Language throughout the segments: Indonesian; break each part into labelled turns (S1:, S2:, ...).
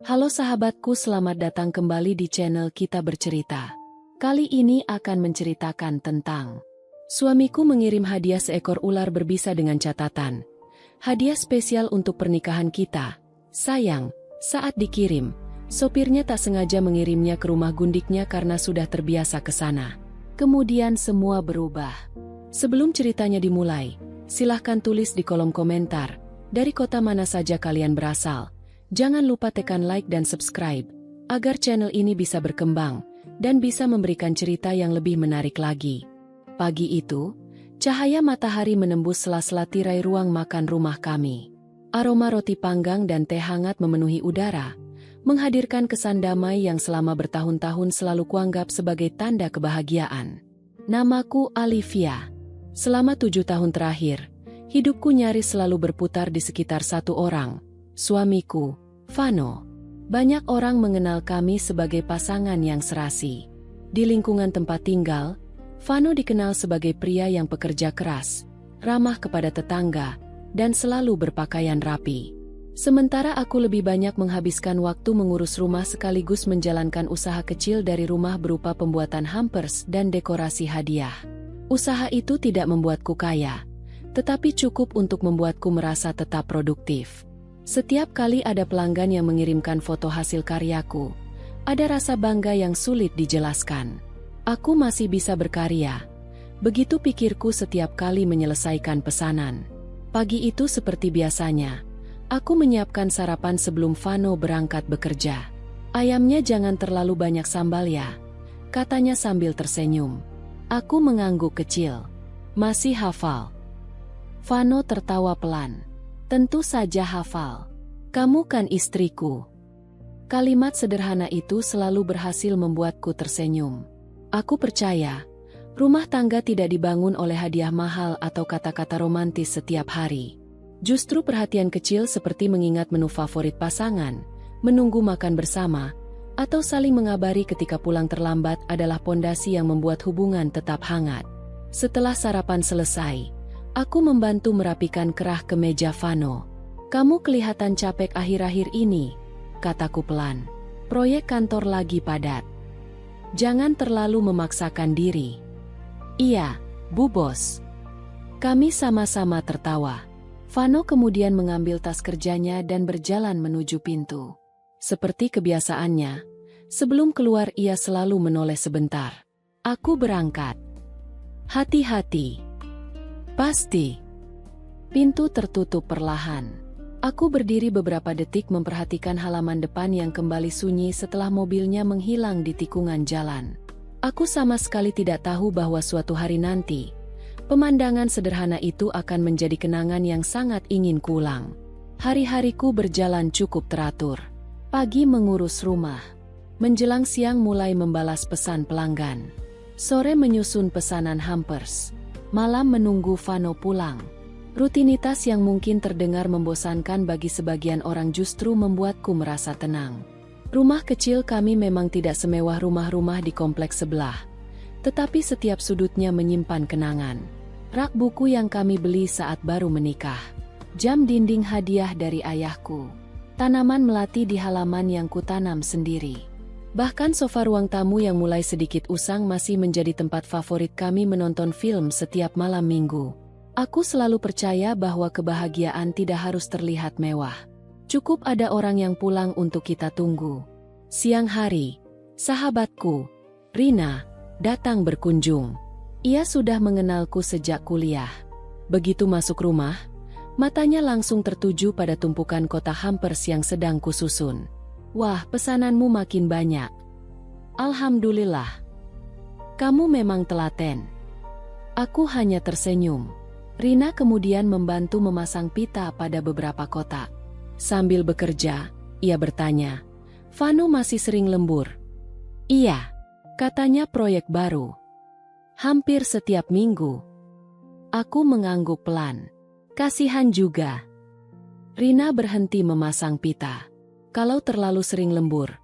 S1: Halo sahabatku, selamat datang kembali di channel Kita Bercerita. Kali ini akan menceritakan tentang suamiku mengirim hadiah seekor ular berbisa dengan catatan, hadiah spesial untuk pernikahan kita. Sayang, saat dikirim, sopirnya tak sengaja mengirimnya ke rumah gundiknya karena sudah terbiasa ke sana. Kemudian semua berubah. Sebelum ceritanya dimulai, silahkan tulis di kolom komentar, dari kota mana saja kalian berasal. Jangan lupa tekan like dan subscribe, agar channel ini bisa berkembang, dan bisa memberikan cerita yang lebih menarik lagi. Pagi itu, cahaya matahari menembus sela-sela tirai ruang makan rumah kami. Aroma roti panggang dan teh hangat memenuhi udara, menghadirkan kesan damai yang selama bertahun-tahun selalu kuanggap sebagai tanda kebahagiaan. Namaku Olivia. Selama 7 tahun terakhir, hidupku nyaris selalu berputar di sekitar satu orang, suamiku, Vano. Banyak orang mengenal kami sebagai pasangan yang serasi. Di lingkungan tempat tinggal, Vano dikenal sebagai pria yang pekerja keras, ramah kepada tetangga, dan selalu berpakaian rapi. Sementara aku lebih banyak menghabiskan waktu mengurus rumah sekaligus menjalankan usaha kecil dari rumah berupa pembuatan hampers dan dekorasi hadiah. Usaha itu tidak membuatku kaya, tetapi cukup untuk membuatku merasa tetap produktif. Setiap kali ada pelanggan yang mengirimkan foto hasil karyaku, ada rasa bangga yang sulit dijelaskan. Aku masih bisa berkarya. Begitu pikirku setiap kali menyelesaikan pesanan. Pagi itu seperti biasanya, aku menyiapkan sarapan sebelum Vano berangkat bekerja. Ayamnya jangan terlalu banyak sambal ya, katanya sambil tersenyum. Aku mengangguk kecil. Masih hafal? Vano tertawa pelan. Tentu saja hafal. Kamu kan istriku. Kalimat sederhana itu selalu berhasil membuatku tersenyum. Aku percaya, rumah tangga tidak dibangun oleh hadiah mahal atau kata-kata romantis setiap hari. Justru perhatian kecil seperti mengingat menu favorit pasangan, menunggu makan bersama, atau saling mengabari ketika pulang terlambat adalah pondasi yang membuat hubungan tetap hangat. Setelah sarapan selesai, aku membantu merapikan kerah kemeja Vano. Kamu kelihatan capek akhir-akhir ini, kataku pelan. Proyek kantor lagi padat. Jangan terlalu memaksakan diri. Iya, Bu Bos. Kami sama-sama tertawa. Vano kemudian mengambil tas kerjanya dan berjalan menuju pintu. Seperti kebiasaannya, sebelum keluar ia selalu menoleh sebentar. Aku berangkat. Hati-hati. Pasti. Pintu tertutup perlahan. Aku berdiri beberapa detik memperhatikan halaman depan yang kembali sunyi setelah mobilnya menghilang di tikungan jalan. Aku sama sekali tidak tahu bahwa suatu hari nanti, pemandangan sederhana itu akan menjadi kenangan yang sangat ingin kuulang. Hari-hariku berjalan cukup teratur. Pagi mengurus rumah. Menjelang siang mulai membalas pesan pelanggan. Sore menyusun pesanan hampers. Malam menunggu Vano pulang. Rutinitas yang mungkin terdengar membosankan bagi sebagian orang justru membuatku merasa tenang. Rumah kecil kami memang tidak semewah rumah-rumah di kompleks sebelah, tetapi setiap sudutnya menyimpan kenangan. Rak buku yang kami beli saat baru menikah. Jam dinding hadiah dari ayahku. Tanaman melati di halaman yang kutanam sendiri. Bahkan sofa ruang tamu yang mulai sedikit usang masih menjadi tempat favorit kami menonton film setiap malam minggu. Aku selalu percaya bahwa kebahagiaan tidak harus terlihat mewah. Cukup ada orang yang pulang untuk kita tunggu. Siang hari, sahabatku, Rina, datang berkunjung. Ia sudah mengenalku sejak kuliah. Begitu masuk rumah, matanya langsung tertuju pada tumpukan kotak hampers yang sedang kususun. Wah, pesananmu makin banyak. Alhamdulillah. Kamu memang telaten. Aku hanya tersenyum. Rina kemudian membantu memasang pita pada beberapa kotak. Sambil bekerja, ia bertanya, Vano masih sering lembur? Iya, katanya proyek baru. Hampir setiap minggu. Aku mengangguk pelan. Kasihan juga. Rina berhenti memasang pita. Kalau terlalu sering lembur,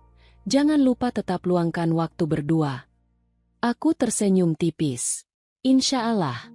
S1: jangan lupa tetap luangkan waktu berdua. Aku tersenyum tipis. Insya Allah.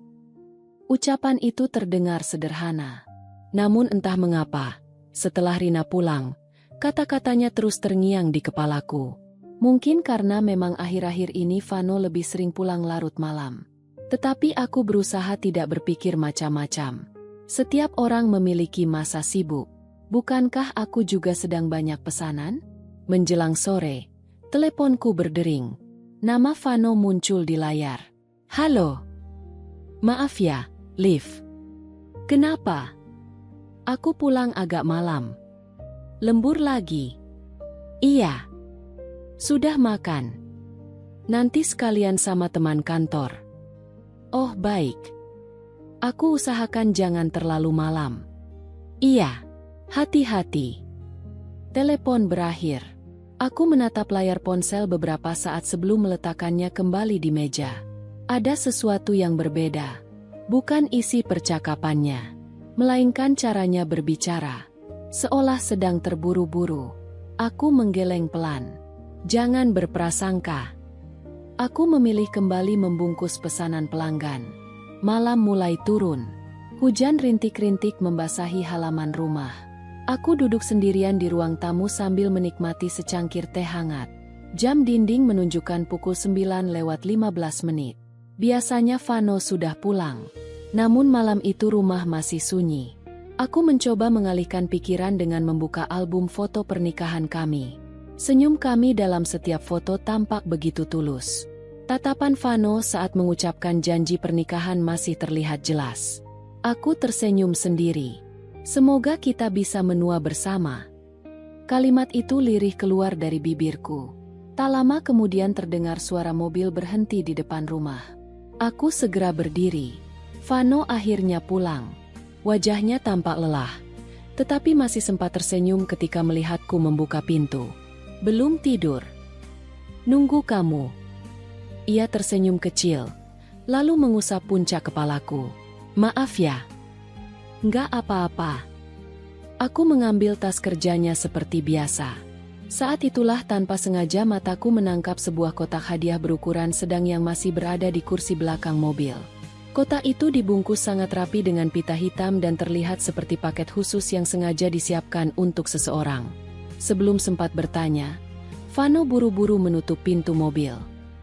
S1: Ucapan itu terdengar sederhana. Namun entah mengapa, setelah Rina pulang, Kata-katanya terus terngiang di kepalaku. Mungkin karena memang akhir-akhir ini Vano lebih sering pulang larut malam. Tetapi aku berusaha tidak berpikir macam-macam. Setiap orang memiliki masa sibuk. Bukankah aku juga sedang banyak pesanan? Menjelang sore, teleponku berdering. Nama Vano muncul di layar. Halo. Maaf ya, Liv. Kenapa? Aku pulang agak malam. Lembur lagi. Iya. Sudah makan. Nanti sekalian sama teman kantor. Oh baik. Aku usahakan jangan terlalu malam. Iya. Hati-hati. Telepon berakhir. Aku menatap layar ponsel beberapa saat sebelum meletakkannya kembali di meja. Ada sesuatu yang berbeda. Bukan isi percakapannya, melainkan caranya berbicara. Seolah sedang terburu-buru. Aku menggeleng pelan. Jangan berprasangka. Aku memilih kembali membungkus pesanan pelanggan. Malam mulai turun. Hujan rintik-rintik membasahi halaman rumah. Aku duduk sendirian di ruang tamu sambil menikmati secangkir teh hangat. Jam dinding menunjukkan pukul 9:15 menit. Biasanya Vano sudah pulang. Namun malam itu rumah masih sunyi. Aku mencoba mengalihkan pikiran dengan membuka album foto pernikahan kami. Senyum kami dalam setiap foto tampak begitu tulus. Tatapan Vano saat mengucapkan janji pernikahan masih terlihat jelas. Aku tersenyum sendiri. Semoga kita bisa menua bersama. Kalimat itu lirih keluar dari bibirku. Tak lama kemudian terdengar suara mobil berhenti di depan rumah. Aku segera berdiri. Vano akhirnya pulang. Wajahnya tampak lelah, tetapi masih sempat tersenyum ketika melihatku membuka pintu. Belum tidur. Nunggu kamu. Ia tersenyum kecil, lalu mengusap puncak kepalaku. Maaf ya. Nggak apa-apa. Aku mengambil tas kerjanya seperti biasa. Saat itulah tanpa sengaja mataku menangkap sebuah kotak hadiah berukuran sedang yang masih berada di kursi belakang mobil. Kotak itu dibungkus sangat rapi dengan pita hitam dan terlihat seperti paket khusus yang sengaja disiapkan untuk seseorang. Sebelum sempat bertanya, Vano buru-buru menutup pintu mobil.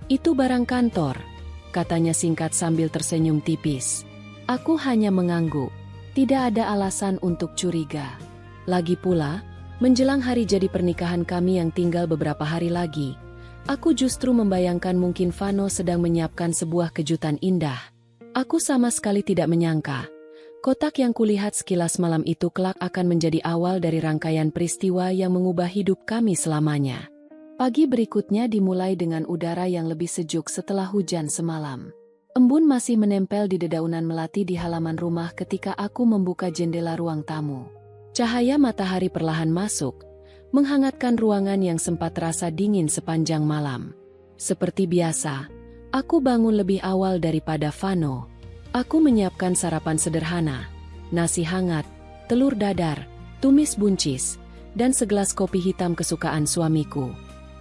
S1: Itu barang kantor, katanya singkat sambil tersenyum tipis. Aku hanya mengangguk. Tidak ada alasan untuk curiga. Lagi pula, menjelang hari jadi pernikahan kami yang tinggal beberapa hari lagi, aku justru membayangkan mungkin Vano sedang menyiapkan sebuah kejutan indah. Aku sama sekali tidak menyangka. Kotak yang kulihat sekilas malam itu kelak akan menjadi awal dari rangkaian peristiwa yang mengubah hidup kami selamanya. Pagi berikutnya dimulai dengan udara yang lebih sejuk setelah hujan semalam. Embun masih menempel di dedaunan melati di halaman rumah ketika aku membuka jendela ruang tamu. Cahaya matahari perlahan masuk, menghangatkan ruangan yang sempat terasa dingin sepanjang malam. Seperti biasa, aku bangun lebih awal daripada Vano. Aku menyiapkan sarapan sederhana, nasi hangat, telur dadar, tumis buncis, dan segelas kopi hitam kesukaan suamiku.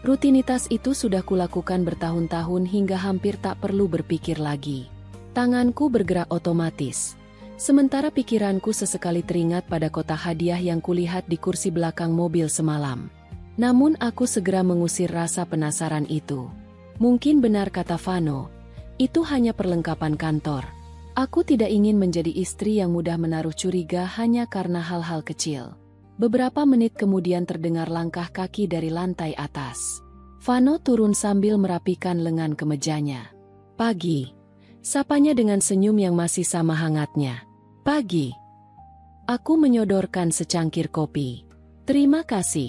S1: Rutinitas itu sudah kulakukan bertahun-tahun hingga hampir tak perlu berpikir lagi. Tanganku bergerak otomatis, sementara pikiranku sesekali teringat pada kotak hadiah yang kulihat di kursi belakang mobil semalam. Namun aku segera mengusir rasa penasaran itu. Mungkin benar kata Vano, itu hanya perlengkapan kantor. Aku tidak ingin menjadi istri yang mudah menaruh curiga hanya karena hal-hal kecil. Beberapa menit kemudian terdengar langkah kaki dari lantai atas. Vano turun sambil merapikan lengan kemejanya. Pagi. Sapanya dengan senyum yang masih sama hangatnya. Pagi. Aku menyodorkan secangkir kopi. Terima kasih.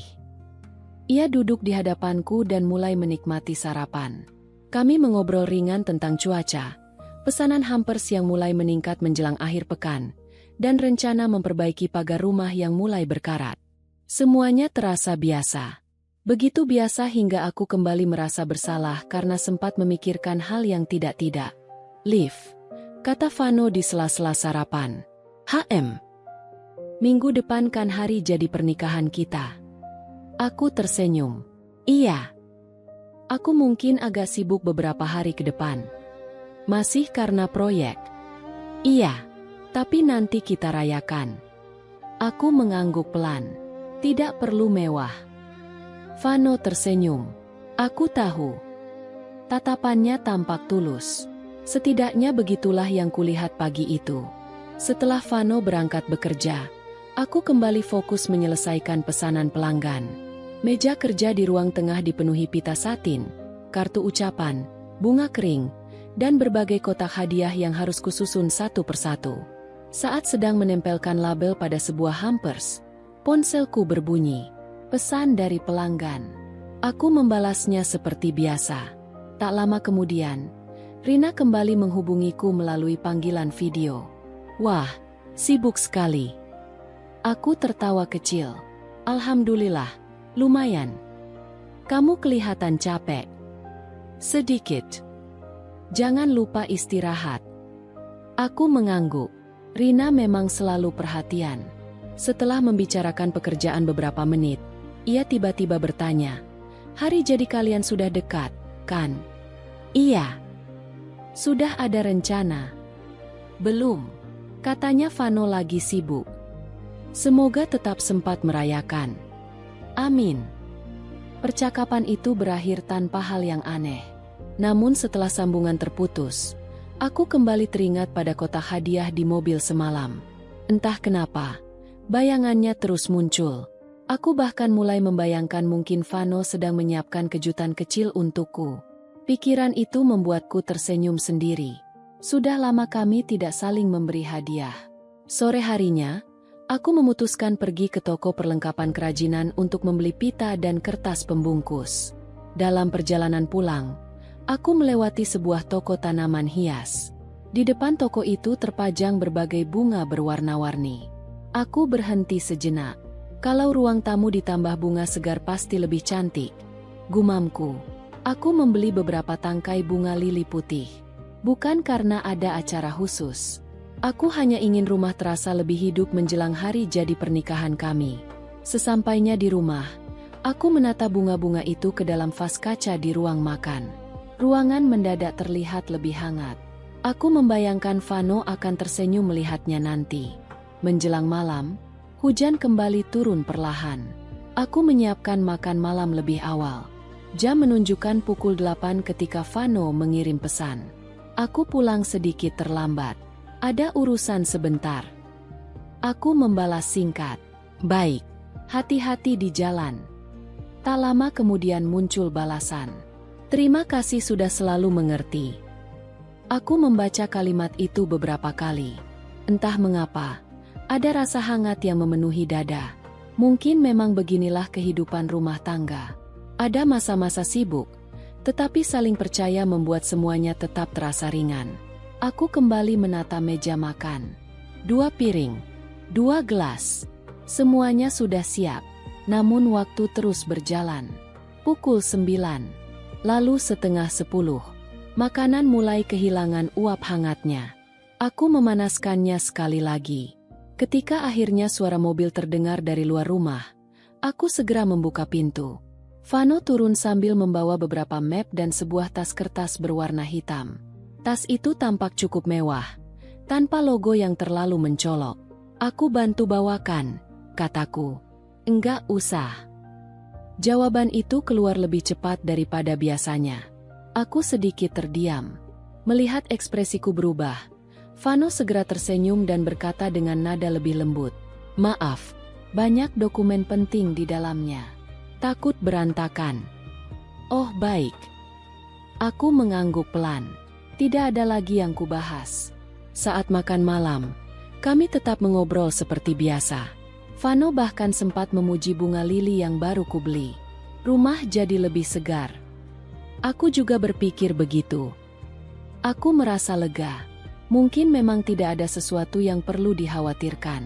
S1: Ia duduk di hadapanku dan mulai menikmati sarapan. Kami mengobrol ringan tentang cuaca, pesanan hampers yang mulai meningkat menjelang akhir pekan, dan rencana memperbaiki pagar rumah yang mulai berkarat. Semuanya terasa biasa. Begitu biasa hingga aku kembali merasa bersalah karena sempat memikirkan hal yang tidak-tidak. Liv, kata Vano di sela-sela sarapan. Minggu depan kan hari jadi pernikahan kita. Aku tersenyum. Iya. Aku mungkin agak sibuk beberapa hari ke depan. Masih karena proyek? Iya, tapi nanti kita rayakan. Aku mengangguk pelan. Tidak perlu mewah. Vano tersenyum. Aku tahu. Tatapannya tampak tulus. Setidaknya begitulah yang kulihat pagi itu. Setelah Vano berangkat bekerja, aku kembali fokus menyelesaikan pesanan pelanggan. Meja kerja di ruang tengah dipenuhi pita satin, kartu ucapan, bunga kering, dan berbagai kotak hadiah yang harus kususun satu persatu. Saat sedang menempelkan label pada sebuah hampers, ponselku berbunyi. Pesan dari pelanggan. Aku membalasnya seperti biasa. Tak lama kemudian, Rina kembali menghubungiku melalui panggilan video. Wah, sibuk sekali. Aku tertawa kecil. Alhamdulillah, lumayan. Kamu kelihatan capek. Sedikit. Jangan lupa istirahat. Aku mengangguk. Rina memang selalu perhatian. Setelah membicarakan pekerjaan beberapa menit, ia tiba-tiba bertanya, "Hari jadi kalian sudah dekat, kan?" "Iya." "Sudah ada rencana?" "Belum. Katanya Vano lagi sibuk." "Semoga tetap sempat merayakan." "Amin." Percakapan itu berakhir tanpa hal yang aneh. Namun setelah sambungan terputus, aku kembali teringat pada kotak hadiah di mobil semalam. Entah kenapa, bayangannya terus muncul. Aku bahkan mulai membayangkan mungkin Vano sedang menyiapkan kejutan kecil untukku. Pikiran itu membuatku tersenyum sendiri. Sudah lama kami tidak saling memberi hadiah. Sore harinya, aku memutuskan pergi ke toko perlengkapan kerajinan untuk membeli pita dan kertas pembungkus. Dalam perjalanan pulang, aku melewati sebuah toko tanaman hias. Di depan toko itu terpajang berbagai bunga berwarna-warni. Aku berhenti sejenak. Kalau ruang tamu ditambah bunga segar pasti lebih cantik, gumamku. Aku membeli beberapa tangkai bunga lili putih. Bukan karena ada acara khusus. Aku hanya ingin rumah terasa lebih hidup menjelang hari jadi pernikahan kami. Sesampainya di rumah, aku menata bunga-bunga itu ke dalam vas kaca di ruang makan. Ruangan mendadak terlihat lebih hangat. Aku membayangkan Vano akan tersenyum melihatnya nanti. Menjelang malam, hujan kembali turun perlahan. Aku menyiapkan makan malam lebih awal. Jam menunjukkan pukul 8 ketika Vano mengirim pesan. Aku pulang sedikit terlambat. Ada urusan sebentar. Aku membalas singkat. Baik, hati-hati di jalan. Tak lama kemudian muncul balasan. Terima kasih sudah selalu mengerti. Aku membaca kalimat itu beberapa kali. Entah mengapa, ada rasa hangat yang memenuhi dada. Mungkin memang beginilah kehidupan rumah tangga. Ada masa-masa sibuk, tetapi saling percaya membuat semuanya tetap terasa ringan. Aku kembali menata meja makan. 2 piring, 2 gelas. Semuanya sudah siap, namun waktu terus berjalan. Pukul 9, lalu setengah 10. Makanan mulai kehilangan uap hangatnya. Aku memanaskannya sekali lagi. Ketika akhirnya suara mobil terdengar dari luar rumah, aku segera membuka pintu. Vano turun sambil membawa beberapa map dan sebuah tas kertas berwarna hitam. Tas itu tampak cukup mewah, tanpa logo yang terlalu mencolok. "Aku bantu bawakan," kataku. "Enggak usah." Jawaban itu keluar lebih cepat daripada biasanya. Aku sedikit terdiam. Melihat ekspresiku berubah, Vano segera tersenyum dan berkata dengan nada lebih lembut, "Maaf, banyak dokumen penting di dalamnya. Takut berantakan." "Oh baik." Aku mengangguk pelan. Tidak ada lagi yang kubahas. Saat makan malam, kami tetap mengobrol seperti biasa. Vano bahkan sempat memuji bunga lili yang baru kubeli. Rumah jadi lebih segar. Aku juga berpikir begitu. Aku merasa lega. Mungkin memang tidak ada sesuatu yang perlu dikhawatirkan.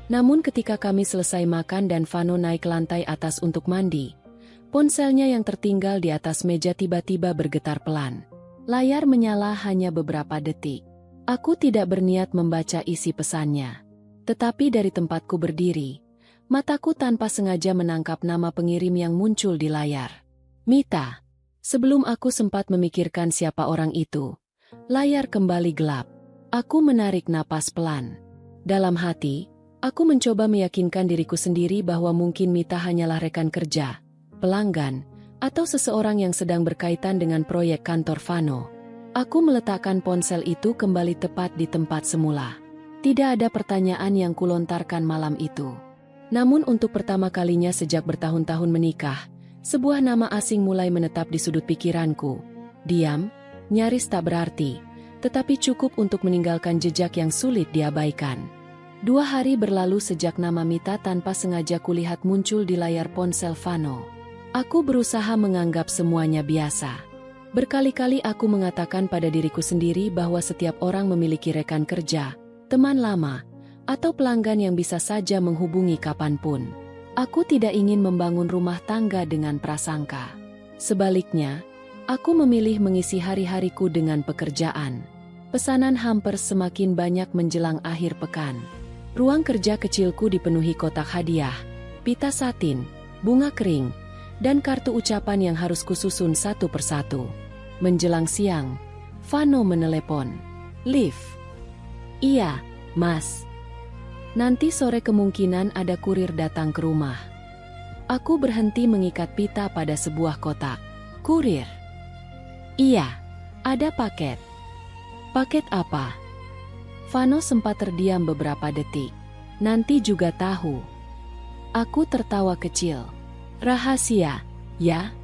S1: Namun ketika kami selesai makan dan Vano naik ke lantai atas untuk mandi, ponselnya yang tertinggal di atas meja tiba-tiba bergetar pelan. Layar menyala hanya beberapa detik. Aku tidak berniat membaca isi pesannya. Tetapi dari tempatku berdiri, mataku tanpa sengaja menangkap nama pengirim yang muncul di layar. Mita. Sebelum aku sempat memikirkan siapa orang itu, layar kembali gelap. Aku menarik napas pelan. Dalam hati, Aku mencoba meyakinkan diriku sendiri bahwa mungkin Mita hanyalah rekan kerja, pelanggan, atau seseorang yang sedang berkaitan dengan proyek kantor Vano. Aku meletakkan ponsel itu kembali tepat di tempat semula. Tidak ada pertanyaan yang kulontarkan malam itu. Namun untuk pertama kalinya sejak bertahun-tahun menikah, sebuah nama asing mulai menetap di sudut pikiranku. Diam, nyaris tak berarti, tetapi cukup untuk meninggalkan jejak yang sulit diabaikan. 2 hari berlalu sejak nama Mita tanpa sengaja kulihat muncul di layar ponsel Vano. Aku berusaha menganggap semuanya biasa. Berkali-kali aku mengatakan pada diriku sendiri bahwa setiap orang memiliki rekan kerja, teman lama, atau pelanggan yang bisa saja menghubungi kapanpun. Aku tidak ingin membangun rumah tangga dengan prasangka. Sebaliknya, aku memilih mengisi hari-hariku dengan pekerjaan. Pesanan hampers semakin banyak menjelang akhir pekan. Ruang kerja kecilku dipenuhi kotak hadiah, pita satin, bunga kering, dan kartu ucapan yang harus kususun satu persatu. Menjelang siang, Vano menelepon. "Liv." "Iya, Mas. Nanti sore kemungkinan ada kurir datang ke rumah." Aku berhenti mengikat pita pada sebuah kotak. "Kurir?" "Iya, ada paket." "Paket apa?" Vano sempat terdiam beberapa detik. "Nanti juga tahu." Aku tertawa kecil. "Rahasia, ya?"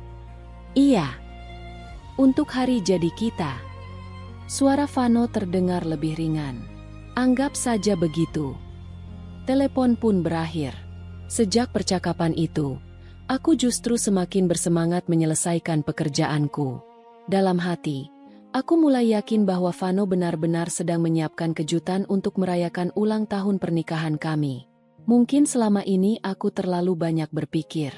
S1: "Iya. Untuk hari jadi kita." Suara Vano terdengar lebih ringan. "Anggap saja begitu." Telepon pun berakhir. Sejak percakapan itu, aku justru semakin bersemangat menyelesaikan pekerjaanku. Dalam hati, aku mulai yakin bahwa Vano benar-benar sedang menyiapkan kejutan untuk merayakan ulang tahun pernikahan kami. Mungkin selama ini aku terlalu banyak berpikir.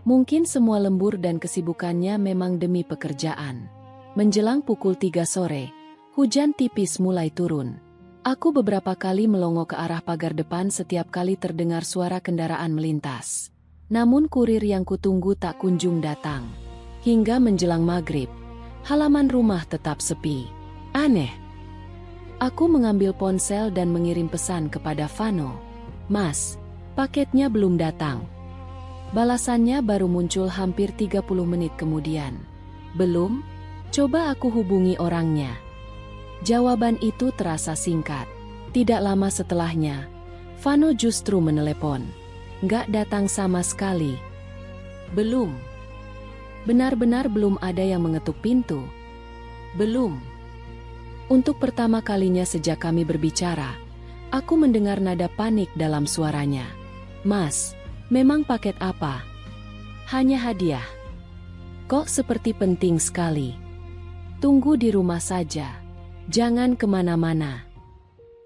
S1: Mungkin semua lembur dan kesibukannya memang demi pekerjaan. Menjelang pukul 3 sore, hujan tipis mulai turun. Aku beberapa kali melongo ke arah pagar depan setiap kali terdengar suara kendaraan melintas. Namun kurir yang kutunggu tak kunjung datang. Hingga menjelang maghrib, halaman rumah tetap sepi. Aneh. Aku mengambil ponsel dan mengirim pesan kepada Vano. "Mas, paketnya belum datang." Balasannya baru muncul hampir 30 menit kemudian. "Belum? Coba aku hubungi orangnya." Jawaban itu terasa singkat. Tidak lama setelahnya, Vano justru menelepon. "Nggak datang sama sekali." "Belum." Benar-benar belum ada yang mengetuk pintu. "Belum." Untuk pertama kalinya sejak kami berbicara, aku mendengar nada panik dalam suaranya. "Mas, memang paket apa?" "Hanya hadiah." "Kok seperti penting sekali." "Tunggu di rumah saja. Jangan kemana-mana."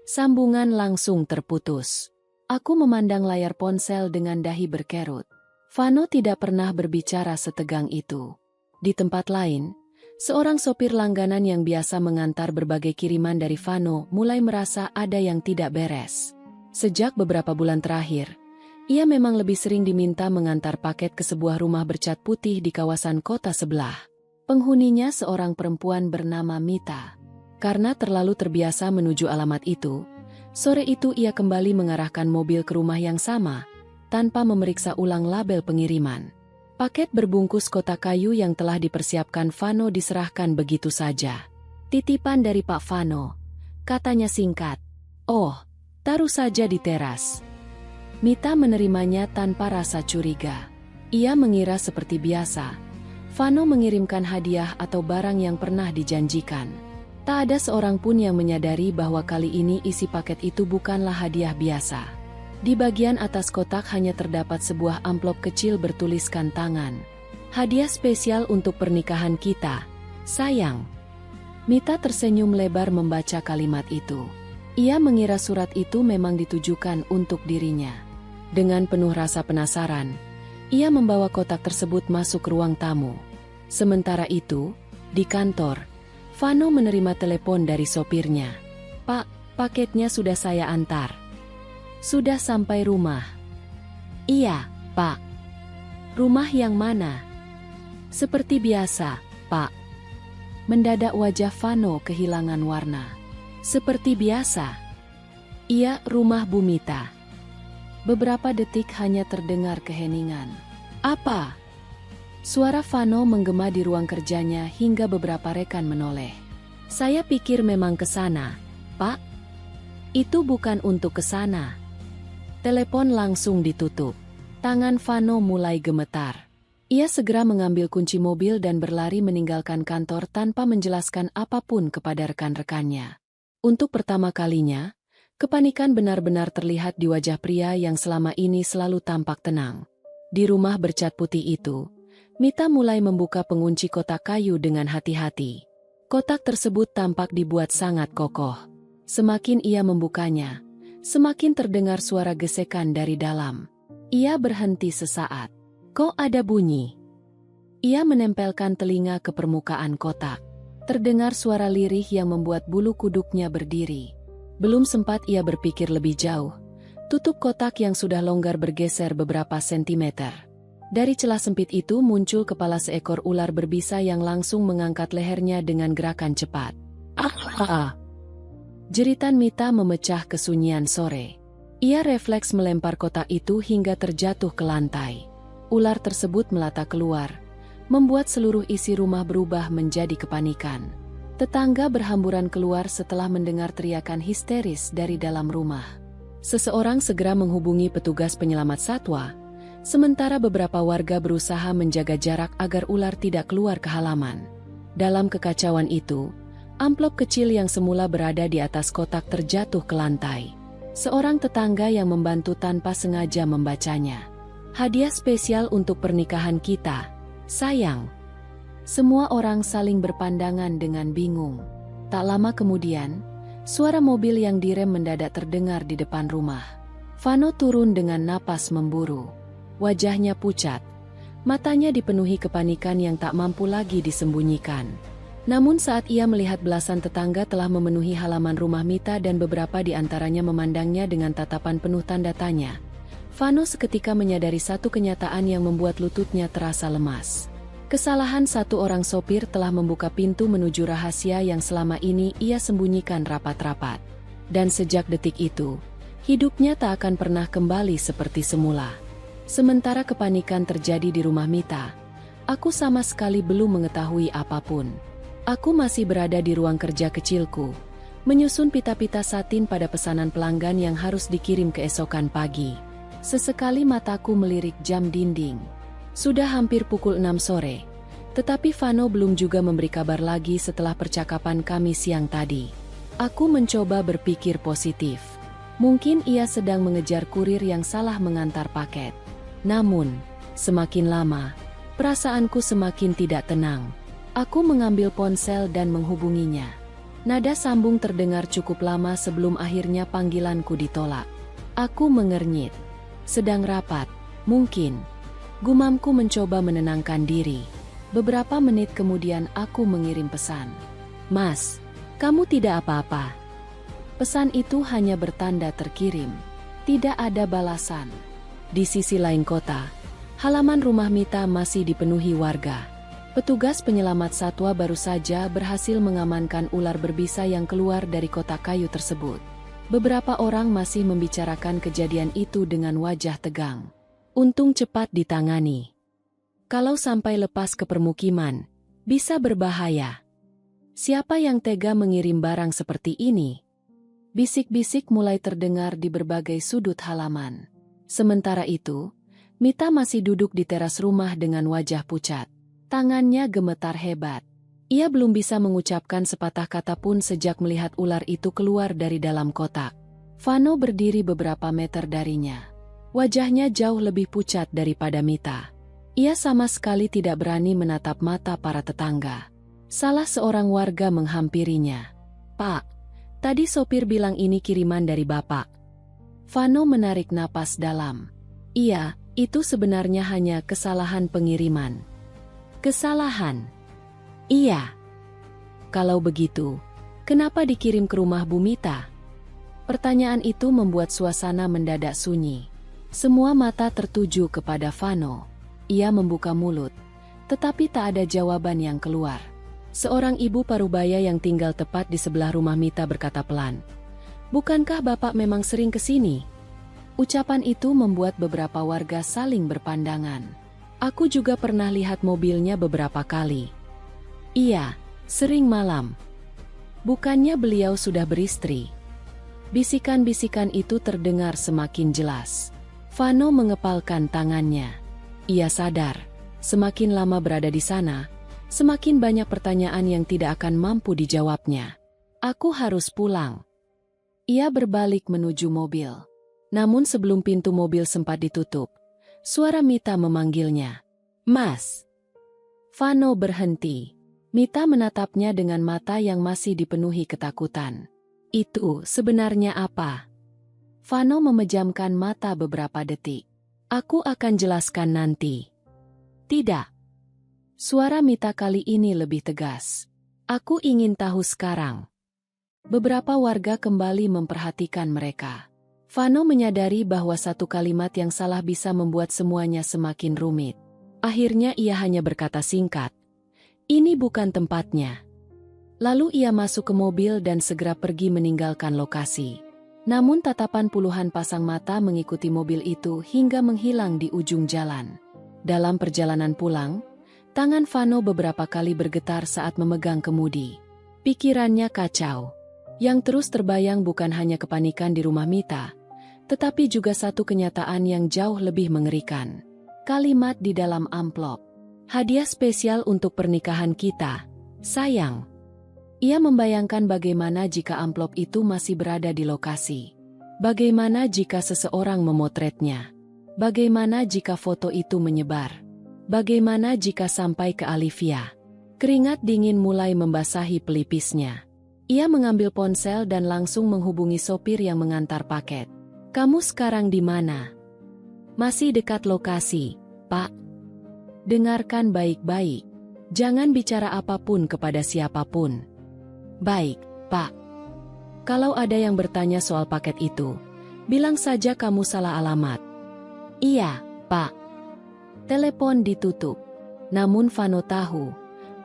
S1: Sambungan langsung terputus. Aku memandang layar ponsel dengan dahi berkerut. Vano tidak pernah berbicara setegang itu. Di tempat lain, seorang sopir langganan yang biasa mengantar berbagai kiriman dari Vano mulai merasa ada yang tidak beres. Sejak beberapa bulan terakhir, ia memang lebih sering diminta mengantar paket ke sebuah rumah bercat putih di kawasan kota sebelah. Penghuninya seorang perempuan bernama Mita. Karena terlalu terbiasa menuju alamat itu, sore itu ia kembali mengarahkan mobil ke rumah yang sama, tanpa memeriksa ulang label pengiriman. Paket berbungkus kotak kayu yang telah dipersiapkan Vano diserahkan begitu saja. "Titipan dari Pak Vano," katanya singkat. "Oh, taruh saja di teras." Mita menerimanya tanpa rasa curiga. Ia mengira seperti biasa, Vano mengirimkan hadiah atau barang yang pernah dijanjikan. Tak ada seorang pun yang menyadari bahwa kali ini isi paket itu bukanlah hadiah biasa. Di bagian atas kotak hanya terdapat sebuah amplop kecil bertuliskan tangan. "Hadiah spesial untuk pernikahan kita, sayang." Mita tersenyum lebar membaca kalimat itu. Ia mengira surat itu memang ditujukan untuk dirinya. Dengan penuh rasa penasaran, ia membawa kotak tersebut masuk ruang tamu. Sementara itu, di kantor, Vano menerima telepon dari sopirnya. "Pak, paketnya sudah saya antar." "Sudah sampai rumah?" "Iya, Pak." "Rumah yang mana?" "Seperti biasa, Pak." Mendadak wajah Vano kehilangan warna. "Seperti biasa?" "Iya, rumah Bu Mita." Beberapa detik hanya terdengar keheningan. Apa? Suara Vano menggema di ruang kerjanya hingga beberapa rekan menoleh. Saya pikir memang ke sana, Pak. Itu bukan untuk ke sana. Telepon langsung ditutup. Tangan Vano mulai gemetar. Ia segera mengambil kunci mobil dan berlari meninggalkan kantor tanpa menjelaskan apapun kepada rekan-rekannya. Untuk pertama kalinya, kepanikan benar-benar terlihat di wajah pria yang selama ini selalu tampak tenang. Di rumah bercat putih itu, Mita mulai membuka pengunci kotak kayu dengan hati-hati. Kotak tersebut tampak dibuat sangat kokoh. Semakin ia membukanya, semakin terdengar suara gesekan dari dalam. Ia berhenti sesaat. Kok ada bunyi? Ia menempelkan telinga ke permukaan kotak. Terdengar suara lirih yang membuat bulu kuduknya berdiri. Belum sempat ia berpikir lebih jauh, tutup kotak yang sudah longgar bergeser beberapa sentimeter. Dari celah sempit itu muncul kepala seekor ular berbisa yang langsung mengangkat lehernya dengan gerakan cepat. Jeritan Mita memecah kesunyian sore. Ia refleks melempar kotak itu hingga terjatuh ke lantai. Ular tersebut melata keluar, membuat seluruh isi rumah berubah menjadi kepanikan. Tetangga berhamburan keluar setelah mendengar teriakan histeris dari dalam rumah. Seseorang segera menghubungi petugas penyelamat satwa, sementara beberapa warga berusaha menjaga jarak agar ular tidak keluar ke halaman. Dalam kekacauan itu, amplop kecil yang semula berada di atas kotak terjatuh ke lantai. Seorang tetangga yang membantu tanpa sengaja membacanya. Hadiah spesial untuk pernikahan kita, sayang. Semua orang saling berpandangan dengan bingung. Tak lama kemudian, suara mobil yang direm mendadak terdengar di depan rumah. Vano turun dengan napas memburu. Wajahnya pucat, matanya dipenuhi kepanikan yang tak mampu lagi disembunyikan. Namun saat ia melihat belasan tetangga telah memenuhi halaman rumah Mita dan beberapa di antaranya memandangnya dengan tatapan penuh tanda tanya, Vano seketika menyadari satu kenyataan yang membuat lututnya terasa lemas. Kesalahan satu orang sopir telah membuka pintu menuju rahasia yang selama ini ia sembunyikan rapat-rapat. Dan sejak detik itu, hidupnya tak akan pernah kembali seperti semula. Sementara kepanikan terjadi di rumah Mita, aku sama sekali belum mengetahui apapun. Aku masih berada di ruang kerja kecilku, menyusun pita-pita satin pada pesanan pelanggan yang harus dikirim keesokan pagi. Sesekali mataku melirik jam dinding. Sudah hampir pukul 6 sore, tetapi Vano belum juga memberi kabar lagi setelah percakapan kami siang tadi. Aku mencoba berpikir positif. Mungkin ia sedang mengejar kurir yang salah mengantar paket. Namun, semakin lama, perasaanku semakin tidak tenang. Aku mengambil ponsel dan menghubunginya. Nada sambung terdengar cukup lama sebelum akhirnya panggilanku ditolak. Aku mengernyit. Sedang rapat, mungkin. Gumamku mencoba menenangkan diri. Beberapa menit kemudian aku mengirim pesan. Mas, kamu tidak apa-apa. Pesan itu hanya bertanda terkirim. Tidak ada balasan. Di sisi lain kota, halaman rumah Mita masih dipenuhi warga. Petugas penyelamat satwa baru saja berhasil mengamankan ular berbisa yang keluar dari kotak kayu tersebut. Beberapa orang masih membicarakan kejadian itu dengan wajah tegang. Untung cepat ditangani. Kalau sampai lepas ke permukiman, bisa berbahaya. Siapa yang tega mengirim barang seperti ini? Bisik-bisik mulai terdengar di berbagai sudut halaman. Sementara itu, Mita masih duduk di teras rumah dengan wajah pucat. Tangannya gemetar hebat. Ia belum bisa mengucapkan sepatah kata pun sejak melihat ular itu keluar dari dalam kotak. Vano berdiri beberapa meter darinya. Wajahnya jauh lebih pucat daripada Mita. Ia sama sekali tidak berani menatap mata para tetangga. Salah seorang warga menghampirinya. Pak, tadi sopir bilang ini kiriman dari Bapak. Vano menarik napas dalam. Iya, itu sebenarnya hanya kesalahan pengiriman. Kesalahan? Iya. Kalau begitu, kenapa dikirim ke rumah Bu Mita? Pertanyaan itu membuat suasana mendadak sunyi. Semua mata tertuju kepada Vano. Ia membuka mulut, tetapi tak ada jawaban yang keluar. Seorang ibu parubaya yang tinggal tepat di sebelah rumah Mita berkata pelan, "Bukankah Bapak memang sering ke sini?" Ucapan itu membuat beberapa warga saling berpandangan. Aku juga pernah lihat mobilnya beberapa kali. Iya, sering malam. Bukannya beliau sudah beristri? Bisikan-bisikan itu terdengar semakin jelas. Vano mengepalkan tangannya. Ia sadar, semakin lama berada di sana, semakin banyak pertanyaan yang tidak akan mampu dijawabnya. Aku harus pulang. Ia berbalik menuju mobil. Namun sebelum pintu mobil sempat ditutup, suara Mita memanggilnya. Mas. Vano berhenti. Mita menatapnya dengan mata yang masih dipenuhi ketakutan. Itu sebenarnya apa? Vano memejamkan mata beberapa detik. Aku akan jelaskan nanti. Tidak. Suara Mita kali ini lebih tegas. Aku ingin tahu sekarang. Beberapa warga kembali memperhatikan mereka. Vano menyadari bahwa satu kalimat yang salah bisa membuat semuanya semakin rumit. Akhirnya ia hanya berkata singkat, "Ini bukan tempatnya." Lalu ia masuk ke mobil dan segera pergi meninggalkan lokasi. Namun tatapan puluhan pasang mata mengikuti mobil itu hingga menghilang di ujung jalan. Dalam perjalanan pulang, tangan Vano beberapa kali bergetar saat memegang kemudi. Pikirannya kacau. Yang terus terbayang bukan hanya kepanikan di rumah Mita, tetapi juga satu kenyataan yang jauh lebih mengerikan. Kalimat di dalam amplop. Hadiah spesial untuk pernikahan kita, sayang. Ia membayangkan bagaimana jika amplop itu masih berada di lokasi. Bagaimana jika seseorang memotretnya. Bagaimana jika foto itu menyebar. Bagaimana jika sampai ke Alivia. Keringat dingin mulai membasahi pelipisnya. Ia mengambil ponsel dan langsung menghubungi sopir yang mengantar paket. Kamu sekarang di mana? Masih dekat lokasi, Pak. Dengarkan baik-baik. Jangan bicara apapun kepada siapapun. Baik, Pak. Kalau ada yang bertanya soal paket itu, bilang saja kamu salah alamat. Iya, Pak. Telepon ditutup. Namun Vano tahu,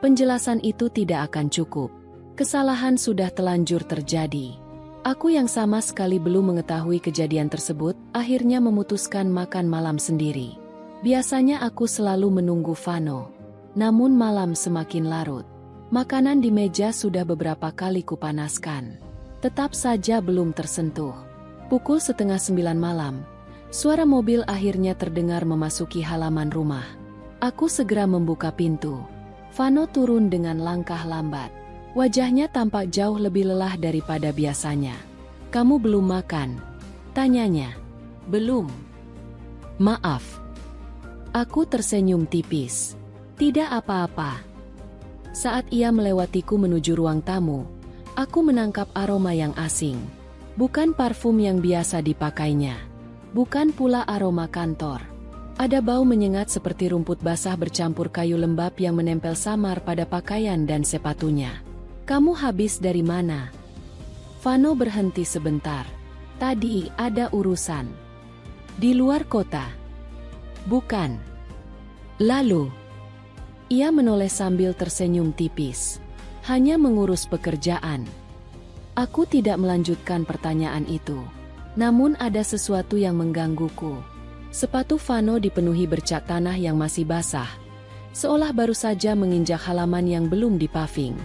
S1: penjelasan itu tidak akan cukup. Kesalahan sudah telanjur terjadi. Aku yang sama sekali belum mengetahui kejadian tersebut, akhirnya memutuskan makan malam sendiri. Biasanya aku selalu menunggu Vano. Namun malam semakin larut. Makanan di meja sudah beberapa kali kupanaskan. Tetap saja belum tersentuh. Pukul 8:30 malam, suara mobil akhirnya terdengar memasuki halaman rumah. Aku segera membuka pintu. Vano turun dengan langkah lambat. Wajahnya tampak jauh lebih lelah daripada biasanya. Kamu belum makan? Tanyanya. Belum. Maaf. Aku tersenyum tipis. Tidak apa-apa. Saat ia melewatiku menuju ruang tamu, aku menangkap aroma yang asing. Bukan parfum yang biasa dipakainya. Bukan pula aroma kantor. Ada bau menyengat seperti rumput basah bercampur kayu lembab yang menempel samar pada pakaian dan sepatunya. Kamu habis dari mana? Vano berhenti sebentar. Tadi ada urusan. Di luar kota? Bukan. Lalu? Ia menoleh sambil tersenyum tipis. Hanya mengurus pekerjaan. Aku tidak melanjutkan pertanyaan itu. Namun ada sesuatu yang menggangguku. Sepatu Vano dipenuhi bercak tanah yang masih basah. Seolah baru saja menginjak halaman yang belum dipaving.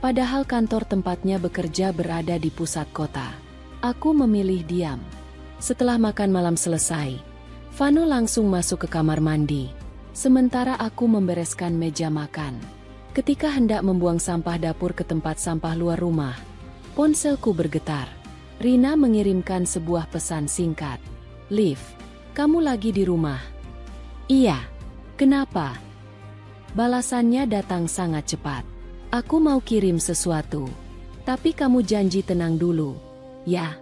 S1: Padahal kantor tempatnya bekerja berada di pusat kota. Aku memilih diam. Setelah makan malam selesai, Vano langsung masuk ke kamar mandi. Sementara aku membereskan meja makan. Ketika hendak membuang sampah dapur ke tempat sampah luar rumah, ponselku bergetar. Rina mengirimkan sebuah pesan singkat. Liv, kamu lagi di rumah? Iya. Kenapa? Balasannya datang sangat cepat. Aku mau kirim sesuatu. Tapi kamu janji tenang dulu. Ya.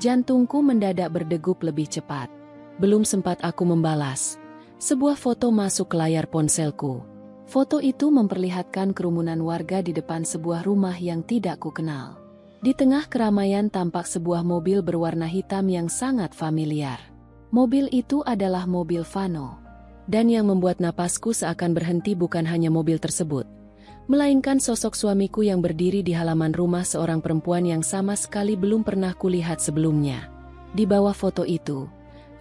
S1: Jantungku mendadak berdegup lebih cepat. Belum sempat aku membalas. Sebuah foto masuk ke layar ponselku. Foto itu memperlihatkan kerumunan warga di depan sebuah rumah yang tidak kukenal. Di tengah keramaian tampak sebuah mobil berwarna hitam yang sangat familiar. Mobil itu adalah mobil Vano. Dan yang membuat napasku seakan berhenti bukan hanya mobil tersebut, melainkan sosok suamiku yang berdiri di halaman rumah, seorang perempuan yang sama sekali belum pernah kulihat sebelumnya. Di bawah foto itu,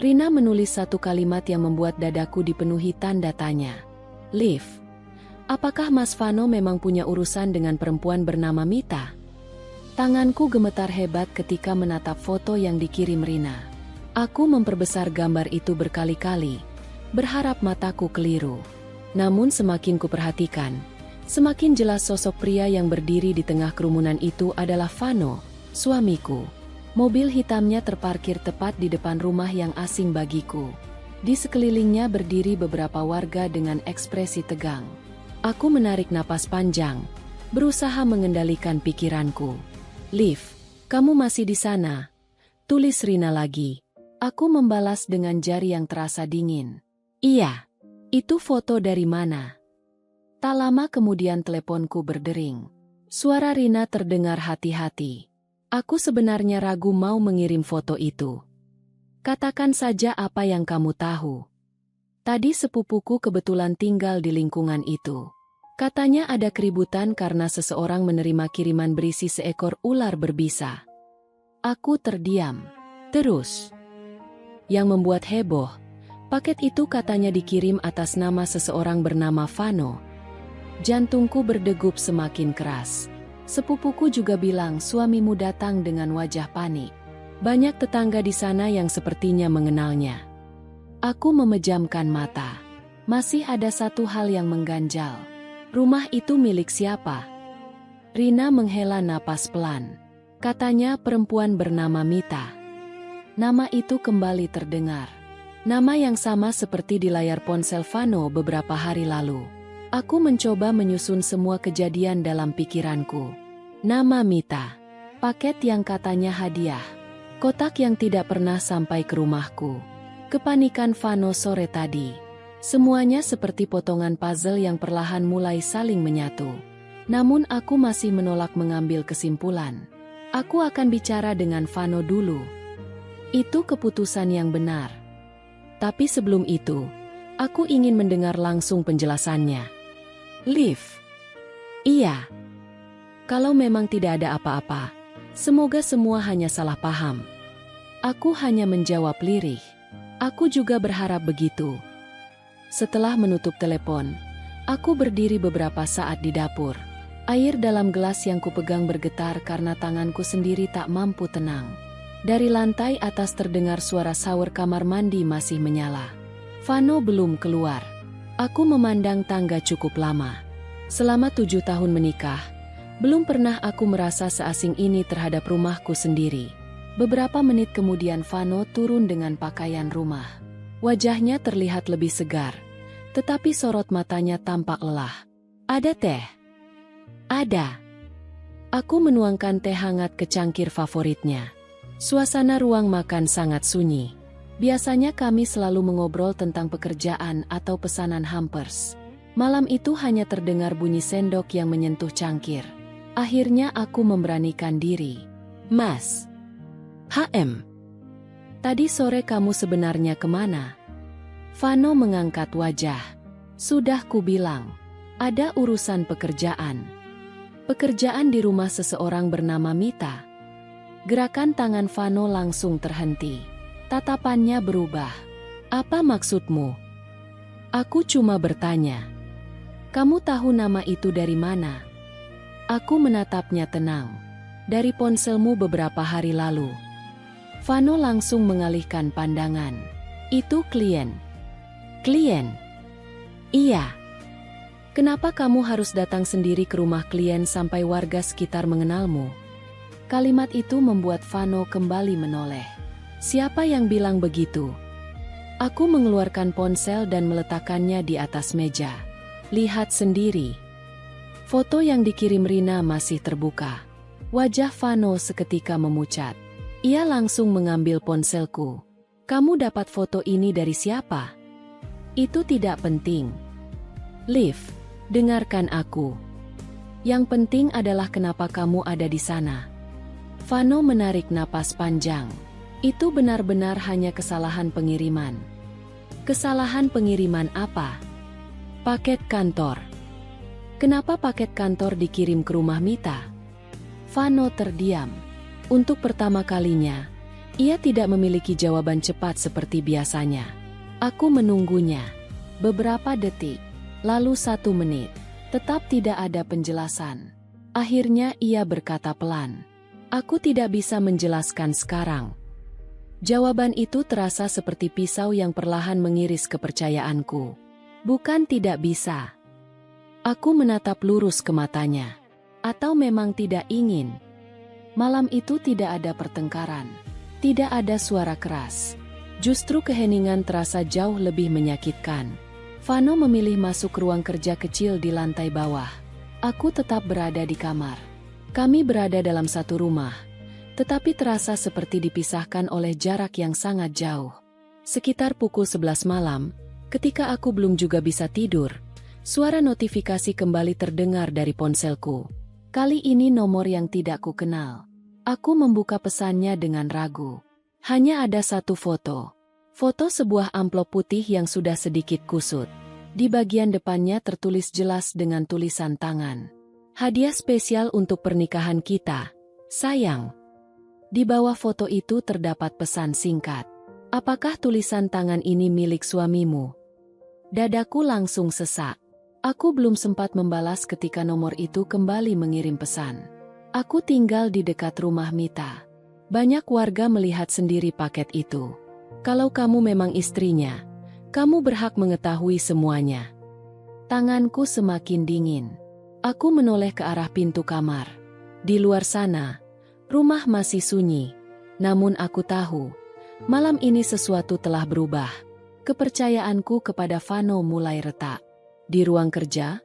S1: Rina menulis satu kalimat yang membuat dadaku dipenuhi tanda tanya. Liv, apakah Mas Vano memang punya urusan dengan perempuan bernama Mita? Tanganku gemetar hebat ketika menatap foto yang dikirim Rina. Aku memperbesar gambar itu berkali-kali, berharap mataku keliru. Namun semakin kuperhatikan, semakin jelas sosok pria yang berdiri di tengah kerumunan itu adalah Vano, suamiku. Mobil hitamnya terparkir tepat di depan rumah yang asing bagiku. Di sekelilingnya berdiri beberapa warga dengan ekspresi tegang. Aku menarik napas panjang, berusaha mengendalikan pikiranku. Liv, kamu masih di sana? Tulis Rina lagi. Aku membalas dengan jari yang terasa dingin. Iya. Itu foto dari mana? Tak lama kemudian teleponku berdering. Suara Rina terdengar hati-hati. Aku sebenarnya ragu mau mengirim foto itu. Katakan saja apa yang kamu tahu. Tadi sepupuku kebetulan tinggal di lingkungan itu. Katanya ada keributan karena seseorang menerima kiriman berisi seekor ular berbisa. Aku terdiam. Terus, yang membuat heboh, paket itu katanya dikirim atas nama seseorang bernama Vano. Jantungku berdegup semakin keras. Sepupuku juga bilang suamimu datang dengan wajah panik. Banyak tetangga di sana yang sepertinya mengenalnya. Aku memejamkan mata. Masih ada satu hal yang mengganjal. Rumah itu milik siapa? Rina menghela napas pelan. Katanya perempuan bernama Mita. Nama itu kembali terdengar. Nama yang sama seperti di layar ponsel Vano beberapa hari lalu. Aku mencoba menyusun semua kejadian dalam pikiranku. Nama Mita. Paket yang katanya hadiah. Kotak yang tidak pernah sampai ke rumahku. Kepanikan Vano sore tadi. Semuanya seperti potongan puzzle yang perlahan mulai saling menyatu. Namun aku masih menolak mengambil kesimpulan. Aku akan bicara dengan Vano dulu. Itu keputusan yang benar. Tapi sebelum itu, aku ingin mendengar langsung penjelasannya. Liv. Iya. Kalau memang tidak ada apa-apa, semoga semua hanya salah paham. Aku hanya menjawab lirih. Aku juga berharap begitu. Setelah menutup telepon, aku berdiri beberapa saat di dapur. Air dalam gelas yang kupegang bergetar karena tanganku sendiri tak mampu tenang. Dari lantai atas terdengar suara shower kamar mandi masih menyala. Vano belum keluar. Aku memandang tangga cukup lama. Selama 7 tahun menikah, belum pernah aku merasa seasing ini terhadap rumahku sendiri. Beberapa menit kemudian Vano turun dengan pakaian rumah. Wajahnya terlihat lebih segar, tetapi sorot matanya tampak lelah. Ada teh? Ada. Aku menuangkan teh hangat ke cangkir favoritnya. Suasana ruang makan sangat sunyi. Biasanya kami selalu mengobrol tentang pekerjaan atau pesanan hampers. Malam itu hanya terdengar bunyi sendok yang menyentuh cangkir. Akhirnya aku memberanikan diri. Mas. HM. Tadi sore kamu sebenarnya kemana? Vano mengangkat wajah. Sudah kubilang. Ada urusan pekerjaan. Pekerjaan di rumah seseorang bernama Mita. Gerakan tangan Vano langsung terhenti. Tatapannya berubah. Apa maksudmu? Aku cuma bertanya. Kamu tahu nama itu dari mana? Aku menatapnya tenang. Dari ponselmu beberapa hari lalu. Vano langsung mengalihkan pandangan. Itu klien. Klien? Iya. Kenapa kamu harus datang sendiri ke rumah klien sampai warga sekitar mengenalmu? Kalimat itu membuat Vano kembali menoleh. Siapa yang bilang begitu? Aku mengeluarkan ponsel dan meletakkannya di atas meja. Lihat sendiri. Foto yang dikirim Rina masih terbuka. Wajah Vano seketika memucat. Ia langsung mengambil ponselku. Kamu dapat foto ini dari siapa? Itu tidak penting. Liv, dengarkan aku. Yang penting adalah kenapa kamu ada di sana. Vano menarik napas panjang. Itu benar-benar hanya kesalahan pengiriman. Kesalahan pengiriman apa? Paket kantor. Kenapa paket kantor dikirim ke rumah Mita? Vano terdiam. Untuk pertama kalinya, Ia tidak memiliki jawaban cepat seperti biasanya. Aku menunggunya. Beberapa detik, lalu 1 menit. Tetap tidak ada penjelasan. Akhirnya ia berkata pelan. Aku tidak bisa menjelaskan sekarang. Jawaban itu terasa seperti pisau yang perlahan mengiris kepercayaanku. Bukan tidak bisa. Aku menatap lurus ke matanya. Atau memang tidak ingin? Malam itu tidak ada pertengkaran. Tidak ada suara keras. Justru keheningan terasa jauh lebih menyakitkan. Vano memilih masuk ruang kerja kecil di lantai bawah. Aku tetap berada di kamar. Kami berada dalam satu rumah, tetapi terasa seperti dipisahkan oleh jarak yang sangat jauh. Sekitar pukul 11 malam, ketika aku belum juga bisa tidur, suara notifikasi kembali terdengar dari ponselku. Kali ini nomor yang tidak kukenal. Aku membuka pesannya dengan ragu. Hanya ada satu foto. Foto sebuah amplop putih yang sudah sedikit kusut. Di bagian depannya tertulis jelas dengan tulisan tangan. Hadiah spesial untuk pernikahan kita, sayang. Di bawah foto itu terdapat pesan singkat. Apakah tulisan tangan ini milik suamimu? Dadaku langsung sesak. Aku belum sempat membalas ketika nomor itu kembali mengirim pesan. Aku tinggal di dekat rumah Mita. Banyak warga melihat sendiri paket itu. Kalau kamu memang istrinya, kamu berhak mengetahui semuanya. Tanganku semakin dingin. Aku menoleh ke arah pintu kamar. Di luar sana, rumah masih sunyi. Namun aku tahu, malam ini sesuatu telah berubah. Kepercayaanku kepada Vano mulai retak. Di ruang kerja,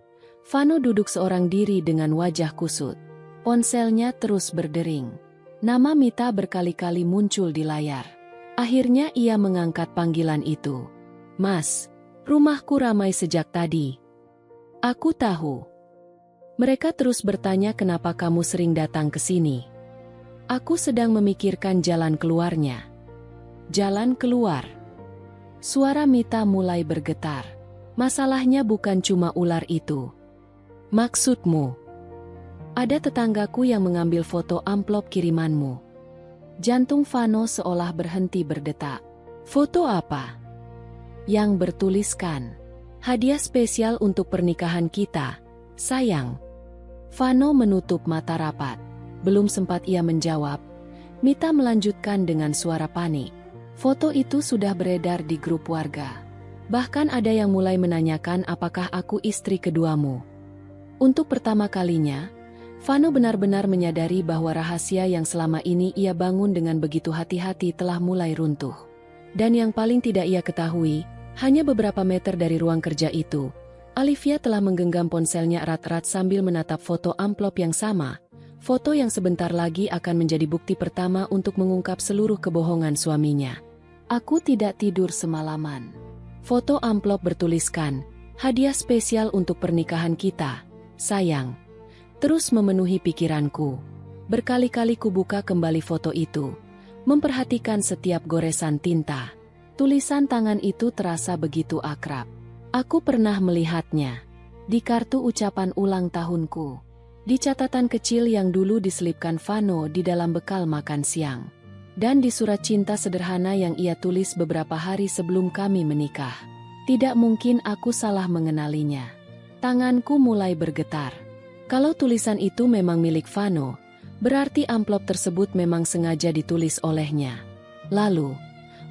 S1: Vano duduk seorang diri dengan wajah kusut. Ponselnya terus berdering. Nama Mita berkali-kali muncul di layar. Akhirnya ia mengangkat panggilan itu. Mas, rumahku ramai sejak tadi. Aku tahu. Mereka terus bertanya kenapa kamu sering datang ke sini. Aku sedang memikirkan jalan keluarnya. Jalan keluar. Suara Mita mulai bergetar. Masalahnya bukan cuma ular itu. Maksudmu? Ada tetanggaku yang mengambil foto amplop kirimanmu. Jantung Vano seolah berhenti berdetak. Foto apa? Yang bertuliskan, hadiah spesial untuk pernikahan kita, sayang. Vano menutup mata rapat. Belum sempat ia menjawab, Mita melanjutkan dengan suara panik. Foto itu sudah beredar di grup warga. Bahkan ada yang mulai menanyakan apakah aku istri keduamu. Untuk pertama kalinya, Vano benar-benar menyadari bahwa rahasia yang selama ini ia bangun dengan begitu hati-hati telah mulai runtuh. Dan yang paling tidak ia ketahui, hanya beberapa meter dari ruang kerja itu, Olivia telah menggenggam ponselnya erat-erat sambil menatap foto amplop yang sama, foto yang sebentar lagi akan menjadi bukti pertama untuk mengungkap seluruh kebohongan suaminya. Aku tidak tidur semalaman. Foto amplop bertuliskan, hadiah spesial untuk pernikahan kita, sayang. Terus memenuhi pikiranku. Berkali-kali kubuka kembali foto itu, memperhatikan setiap goresan tinta. Tulisan tangan itu terasa begitu akrab. Aku pernah melihatnya. Di kartu ucapan ulang tahunku. Di catatan kecil yang dulu diselipkan Vano di dalam bekal makan siang. Dan di surat cinta sederhana yang ia tulis beberapa hari sebelum kami menikah. Tidak mungkin aku salah mengenalinya. Tanganku mulai bergetar. Kalau tulisan itu memang milik Vano, berarti amplop tersebut memang sengaja ditulis olehnya. Lalu,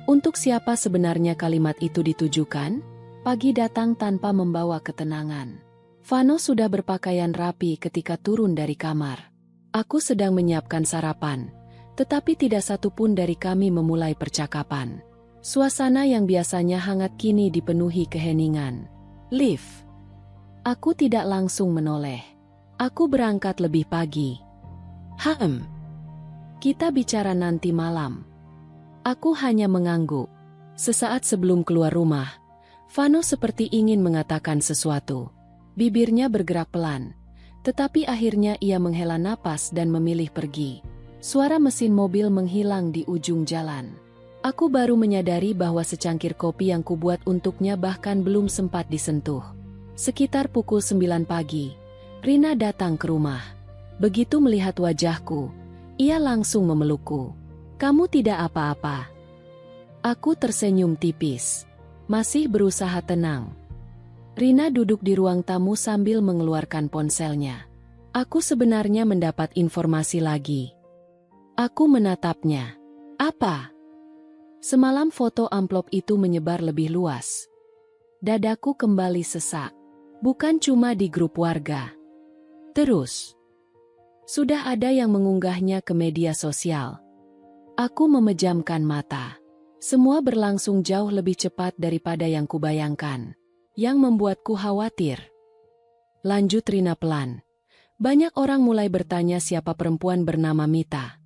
S1: untuk siapa sebenarnya kalimat itu ditujukan? Pagi datang tanpa membawa ketenangan. Vano sudah berpakaian rapi ketika turun dari kamar. Aku sedang menyiapkan sarapan, tetapi tidak satu pun dari kami memulai percakapan. Suasana yang biasanya hangat kini dipenuhi keheningan. Liv. Aku tidak langsung menoleh. Aku berangkat lebih pagi. Kita bicara nanti malam. Aku hanya mengangguk. Sesaat sebelum keluar rumah, Vano seperti ingin mengatakan sesuatu. Bibirnya bergerak pelan, tetapi akhirnya ia menghela napas dan memilih pergi. Suara mesin mobil menghilang di ujung jalan. Aku baru menyadari bahwa secangkir kopi yang kubuat untuknya bahkan belum sempat disentuh. Sekitar pukul 9 pagi, Rina datang ke rumah. Begitu melihat wajahku, ia langsung memelukku. Kamu tidak apa-apa. Aku tersenyum tipis. Masih berusaha tenang. Rina duduk di ruang tamu sambil mengeluarkan ponselnya. Aku sebenarnya mendapat informasi lagi. Aku menatapnya. Apa? Semalam foto amplop itu menyebar lebih luas. Dadaku kembali sesak. Bukan cuma di grup warga. Terus, sudah ada yang mengunggahnya ke media sosial. Aku memejamkan mata. Semua berlangsung jauh lebih cepat daripada yang kubayangkan. Yang membuatku khawatir. Lanjut Rina pelan. Banyak orang mulai bertanya siapa perempuan bernama Mita.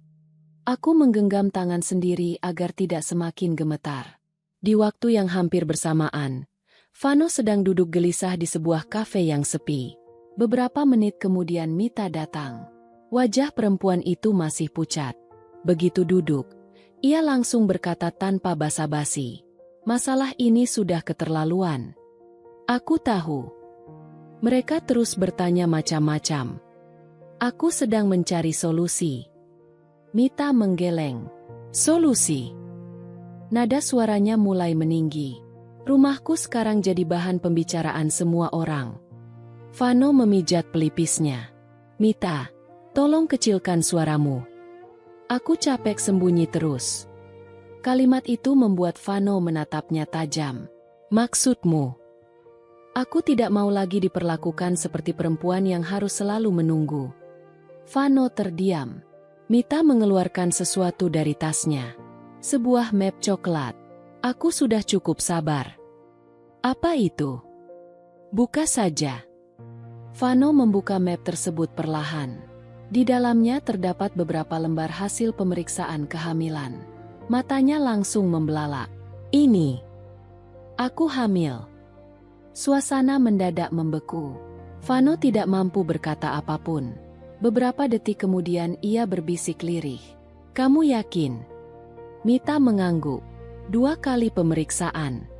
S1: Aku menggenggam tangan sendiri agar tidak semakin gemetar. Di waktu yang hampir bersamaan, Vano sedang duduk gelisah di sebuah kafe yang sepi. Beberapa menit kemudian Mita datang. Wajah perempuan itu masih pucat. Begitu duduk, ia langsung berkata tanpa basa-basi. Masalah ini sudah keterlaluan. Aku tahu. Mereka terus bertanya macam-macam. Aku sedang mencari solusi. Mita menggeleng. Solusi? Nada suaranya mulai meninggi. Rumahku sekarang jadi bahan pembicaraan semua orang. Vano memijat pelipisnya. Mita, tolong kecilkan suaramu. Aku capek sembunyi terus. Kalimat itu membuat Vano menatapnya tajam. Maksudmu? Aku tidak mau lagi diperlakukan seperti perempuan yang harus selalu menunggu. Vano terdiam. Mita mengeluarkan sesuatu dari tasnya. Sebuah map coklat. Aku sudah cukup sabar. Apa itu? Buka saja. Vano membuka map tersebut perlahan. Di dalamnya terdapat beberapa lembar hasil pemeriksaan kehamilan. Matanya langsung membelalak. Ini. Aku hamil. Suasana mendadak membeku. Vano tidak mampu berkata apapun. Beberapa detik kemudian ia berbisik lirih. Kamu yakin? Mita mengangguk. 2 kali pemeriksaan.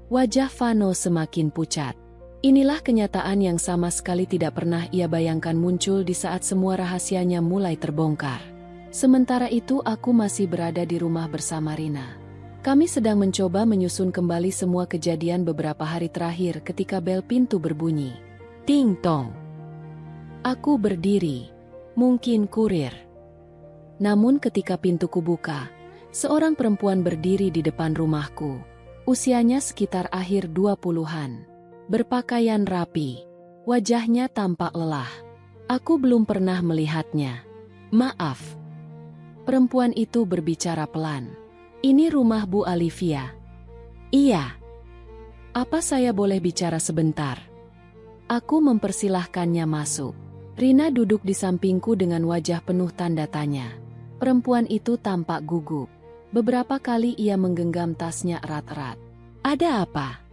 S1: Wajah Vano semakin pucat. Inilah kenyataan yang sama sekali tidak pernah ia bayangkan muncul di saat semua rahasianya mulai terbongkar. Sementara itu aku masih berada di rumah bersama Rina. Kami sedang mencoba menyusun kembali semua kejadian beberapa hari terakhir ketika bel pintu berbunyi. Ting tong. Aku berdiri. Mungkin kurir. Namun ketika pintuku buka, seorang perempuan berdiri di depan rumahku. Usianya sekitar akhir 20-an. Berpakaian rapi. Wajahnya tampak lelah. Aku belum pernah melihatnya. Maaf. Perempuan itu berbicara pelan. Ini rumah Bu Alivia. Iya. Apa saya boleh bicara sebentar? Aku mempersilahkannya masuk. Rina duduk di sampingku dengan wajah penuh tanda tanya. Perempuan itu tampak gugup. Beberapa kali ia menggenggam tasnya erat-erat. Ada apa?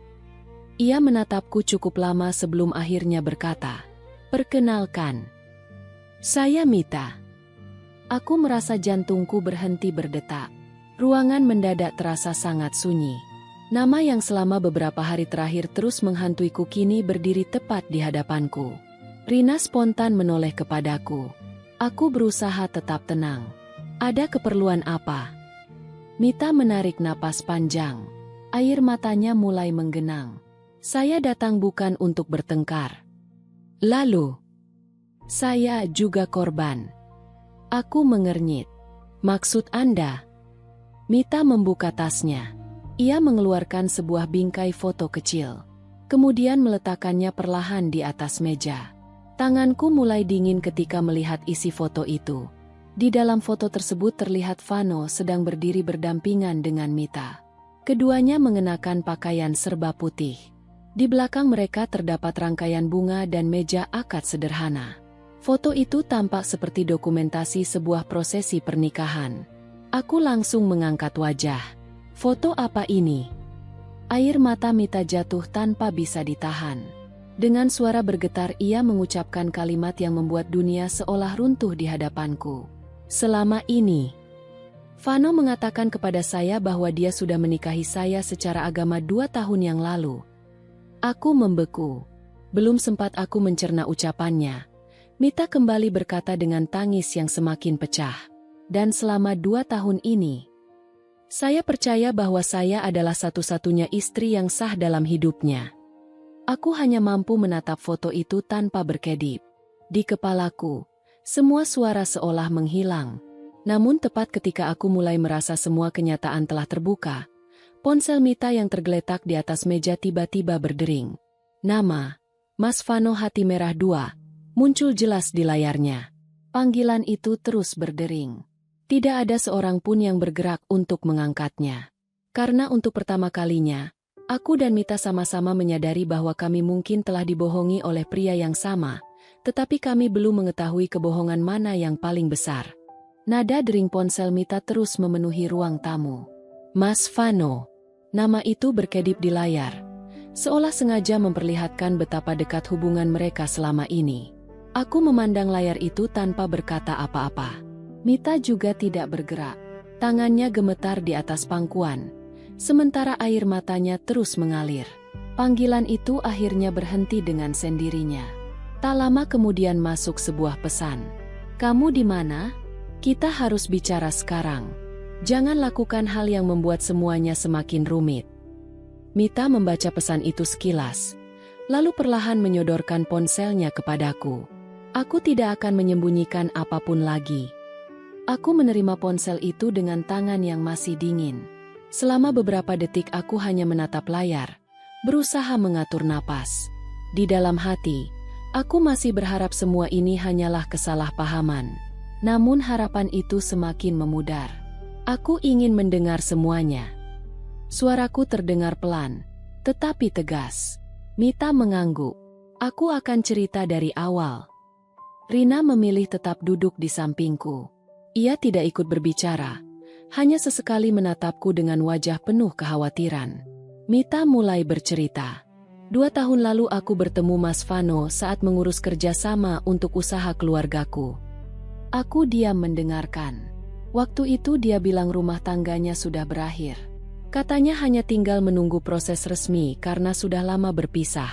S1: Ia menatapku cukup lama sebelum akhirnya berkata, perkenalkan. Saya Mita. Aku merasa jantungku berhenti berdetak. Ruangan mendadak terasa sangat sunyi. Nama yang selama beberapa hari terakhir terus menghantuiku kini berdiri tepat di hadapanku. Rina spontan menoleh kepadaku. Aku berusaha tetap tenang. Ada keperluan apa? Mita menarik napas panjang. Air matanya mulai menggenang. Saya datang bukan untuk bertengkar. Lalu, saya juga korban. Aku mengernyit. Maksud Anda? Mita membuka tasnya. Ia mengeluarkan sebuah bingkai foto kecil. Kemudian meletakkannya perlahan di atas meja. Tanganku mulai dingin ketika melihat isi foto itu. Di dalam foto tersebut terlihat Vano sedang berdiri berdampingan dengan Mita. Keduanya mengenakan pakaian serba putih. Di belakang mereka terdapat rangkaian bunga dan meja akad sederhana. Foto itu tampak seperti dokumentasi sebuah prosesi pernikahan. Aku langsung mengangkat wajah. Foto apa ini? Air mata Mita jatuh tanpa bisa ditahan. Dengan suara bergetar ia mengucapkan kalimat yang membuat dunia seolah runtuh di hadapanku. Selama ini, Vano mengatakan kepada saya bahwa dia sudah menikahi saya secara agama 2 tahun yang lalu. Aku membeku. Belum sempat aku mencerna ucapannya. Mita kembali berkata dengan tangis yang semakin pecah. Dan selama 2 tahun ini, saya percaya bahwa saya adalah satu-satunya istri yang sah dalam hidupnya. Aku hanya mampu menatap foto itu tanpa berkedip. Di kepalaku, semua suara seolah menghilang. Namun tepat ketika aku mulai merasa semua kenyataan telah terbuka, ponsel Mita yang tergeletak di atas meja tiba-tiba berdering. Nama, Mas Vano Hati Merah 2, muncul jelas di layarnya. Panggilan itu terus berdering. Tidak ada seorang pun yang bergerak untuk mengangkatnya. Karena untuk pertama kalinya, aku dan Mita sama-sama menyadari bahwa kami mungkin telah dibohongi oleh pria yang sama, tetapi kami belum mengetahui kebohongan mana yang paling besar. Nada dering ponsel Mita terus memenuhi ruang tamu. Mas Vano. Nama itu berkedip di layar, seolah sengaja memperlihatkan betapa dekat hubungan mereka selama ini. Aku memandang layar itu tanpa berkata apa-apa. Mita juga tidak bergerak. Tangannya gemetar di atas pangkuan, sementara air matanya terus mengalir. Panggilan itu akhirnya berhenti dengan sendirinya. Tak lama kemudian masuk sebuah pesan. "Kamu di mana? Kita harus bicara sekarang. Jangan lakukan hal yang membuat semuanya semakin rumit." Mita membaca pesan itu sekilas, lalu perlahan menyodorkan ponselnya kepadaku. Aku tidak akan menyembunyikan apapun lagi. Aku menerima ponsel itu dengan tangan yang masih dingin. Selama beberapa detik aku hanya menatap layar, berusaha mengatur napas. Di dalam hati, aku masih berharap semua ini hanyalah kesalahpahaman. Namun harapan itu semakin memudar. Aku ingin mendengar semuanya. Suaraku terdengar pelan, tetapi tegas. Mita mengangguk. Aku akan cerita dari awal. Rina memilih tetap duduk di sampingku. Ia tidak ikut berbicara, hanya sesekali menatapku dengan wajah penuh kekhawatiran. Mita mulai bercerita. 2 tahun lalu aku bertemu Mas Vano saat mengurus kerjasama untuk usaha keluargaku. Aku diam mendengarkan. Waktu itu dia bilang rumah tangganya sudah berakhir. Katanya hanya tinggal menunggu proses resmi karena sudah lama berpisah.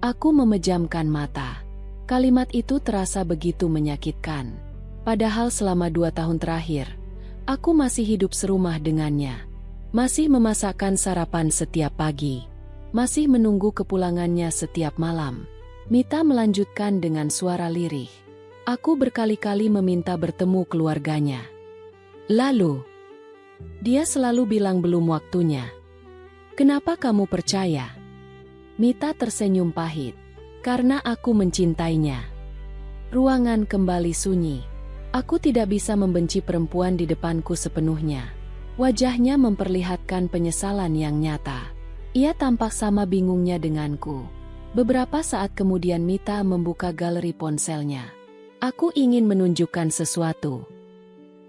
S1: Aku memejamkan mata. Kalimat itu terasa begitu menyakitkan. Padahal selama 2 tahun terakhir, aku masih hidup serumah dengannya. Masih memasakkan sarapan setiap pagi. Masih menunggu kepulangannya setiap malam. Mita melanjutkan dengan suara lirih. Aku berkali-kali meminta bertemu keluarganya. Lalu, dia selalu bilang belum waktunya. Kenapa kamu percaya? Mita tersenyum pahit. Karena aku mencintainya. Ruangan kembali sunyi. Aku tidak bisa membenci perempuan di depanku sepenuhnya. Wajahnya memperlihatkan penyesalan yang nyata. Ia tampak sama bingungnya denganku. Beberapa saat kemudian Mita membuka galeri ponselnya. Aku ingin menunjukkan sesuatu.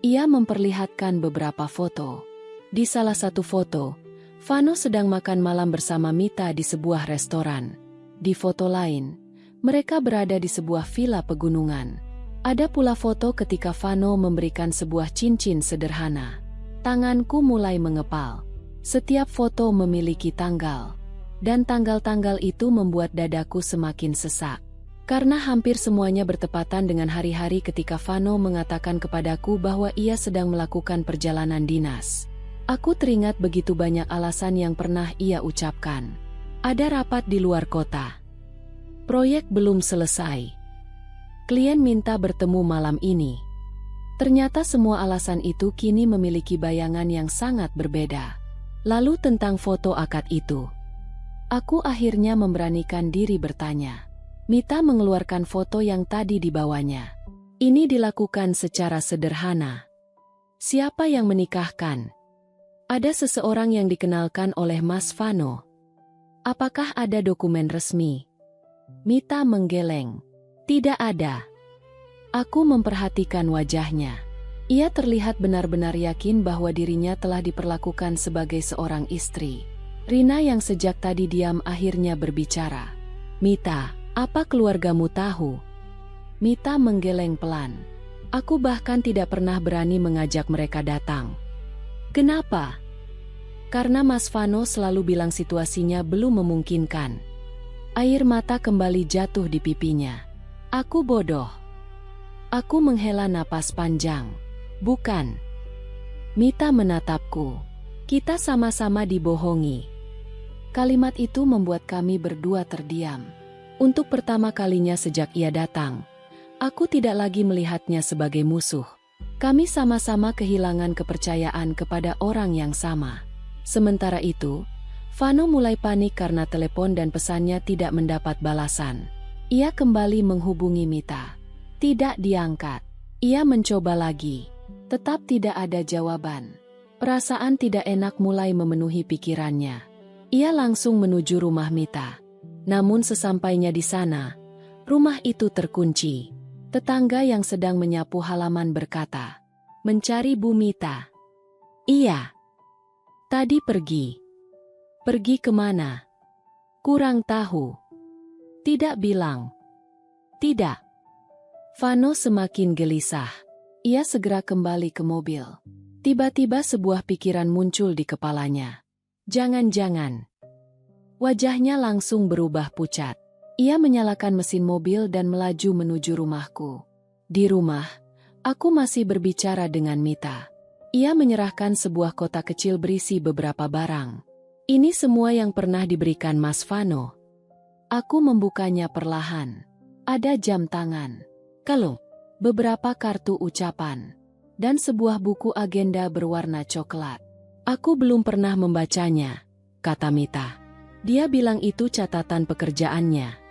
S1: Ia memperlihatkan beberapa foto. Di salah satu foto, Vano sedang makan malam bersama Mita di sebuah restoran. Di foto lain, mereka berada di sebuah villa pegunungan. Ada pula foto ketika Vano memberikan sebuah cincin sederhana. Tanganku mulai mengepal. Setiap foto memiliki tanggal. Dan tanggal-tanggal itu membuat dadaku semakin sesak. Karena hampir semuanya bertepatan dengan hari-hari ketika Vano mengatakan kepadaku bahwa ia sedang melakukan perjalanan dinas. Aku teringat begitu banyak alasan yang pernah ia ucapkan. Ada rapat di luar kota. Proyek belum selesai. Klien minta bertemu malam ini. Ternyata semua alasan itu kini memiliki bayangan yang sangat berbeda. Lalu tentang foto akad itu. Aku akhirnya memberanikan diri bertanya. Mita mengeluarkan foto yang tadi dibawanya. Ini dilakukan secara sederhana. Siapa yang menikahkan? Ada seseorang yang dikenalkan oleh Mas Vano. Apakah ada dokumen resmi? Mita menggeleng. Tidak ada. Aku memperhatikan wajahnya. Ia terlihat benar-benar yakin bahwa dirinya telah diperlakukan sebagai seorang istri. Rina yang sejak tadi diam akhirnya berbicara. Mita, apa keluargamu tahu? Mita menggeleng pelan. Aku bahkan tidak pernah berani mengajak mereka datang. Kenapa? Karena Mas Vano selalu bilang situasinya belum memungkinkan. Air mata kembali jatuh di pipinya. Aku bodoh. Aku menghela napas panjang. Bukan. Mita menatapku. Kita sama-sama dibohongi. Kalimat itu membuat kami berdua terdiam. Untuk pertama kalinya sejak ia datang, aku tidak lagi melihatnya sebagai musuh. Kami sama-sama kehilangan kepercayaan kepada orang yang sama. Sementara itu, Vano mulai panik karena telepon dan pesannya tidak mendapat balasan. Ia kembali menghubungi Mita. Tidak diangkat. Ia mencoba lagi. Tetap tidak ada jawaban. Perasaan tidak enak mulai memenuhi pikirannya. Ia langsung menuju rumah Mita. Namun sesampainya di sana, rumah itu terkunci. Tetangga yang sedang menyapu halaman berkata, "Mencari Bu Mita." "Iya." "Tadi pergi." "Pergi kemana?" "Kurang tahu." "Tidak bilang." "Tidak." Vano semakin gelisah. Ia segera kembali ke mobil. Tiba-tiba sebuah pikiran muncul di kepalanya. Jangan-jangan. Wajahnya langsung berubah pucat. Ia menyalakan mesin mobil dan melaju menuju rumahku. Di rumah, aku masih berbicara dengan Mita. Ia menyerahkan sebuah kotak kecil berisi beberapa barang. Ini semua yang pernah diberikan Mas Vano. Aku membukanya perlahan. Ada jam tangan, kalung, beberapa kartu ucapan, dan sebuah buku agenda berwarna coklat. "Aku belum pernah membacanya," kata Mita. Dia bilang itu catatan pekerjaannya.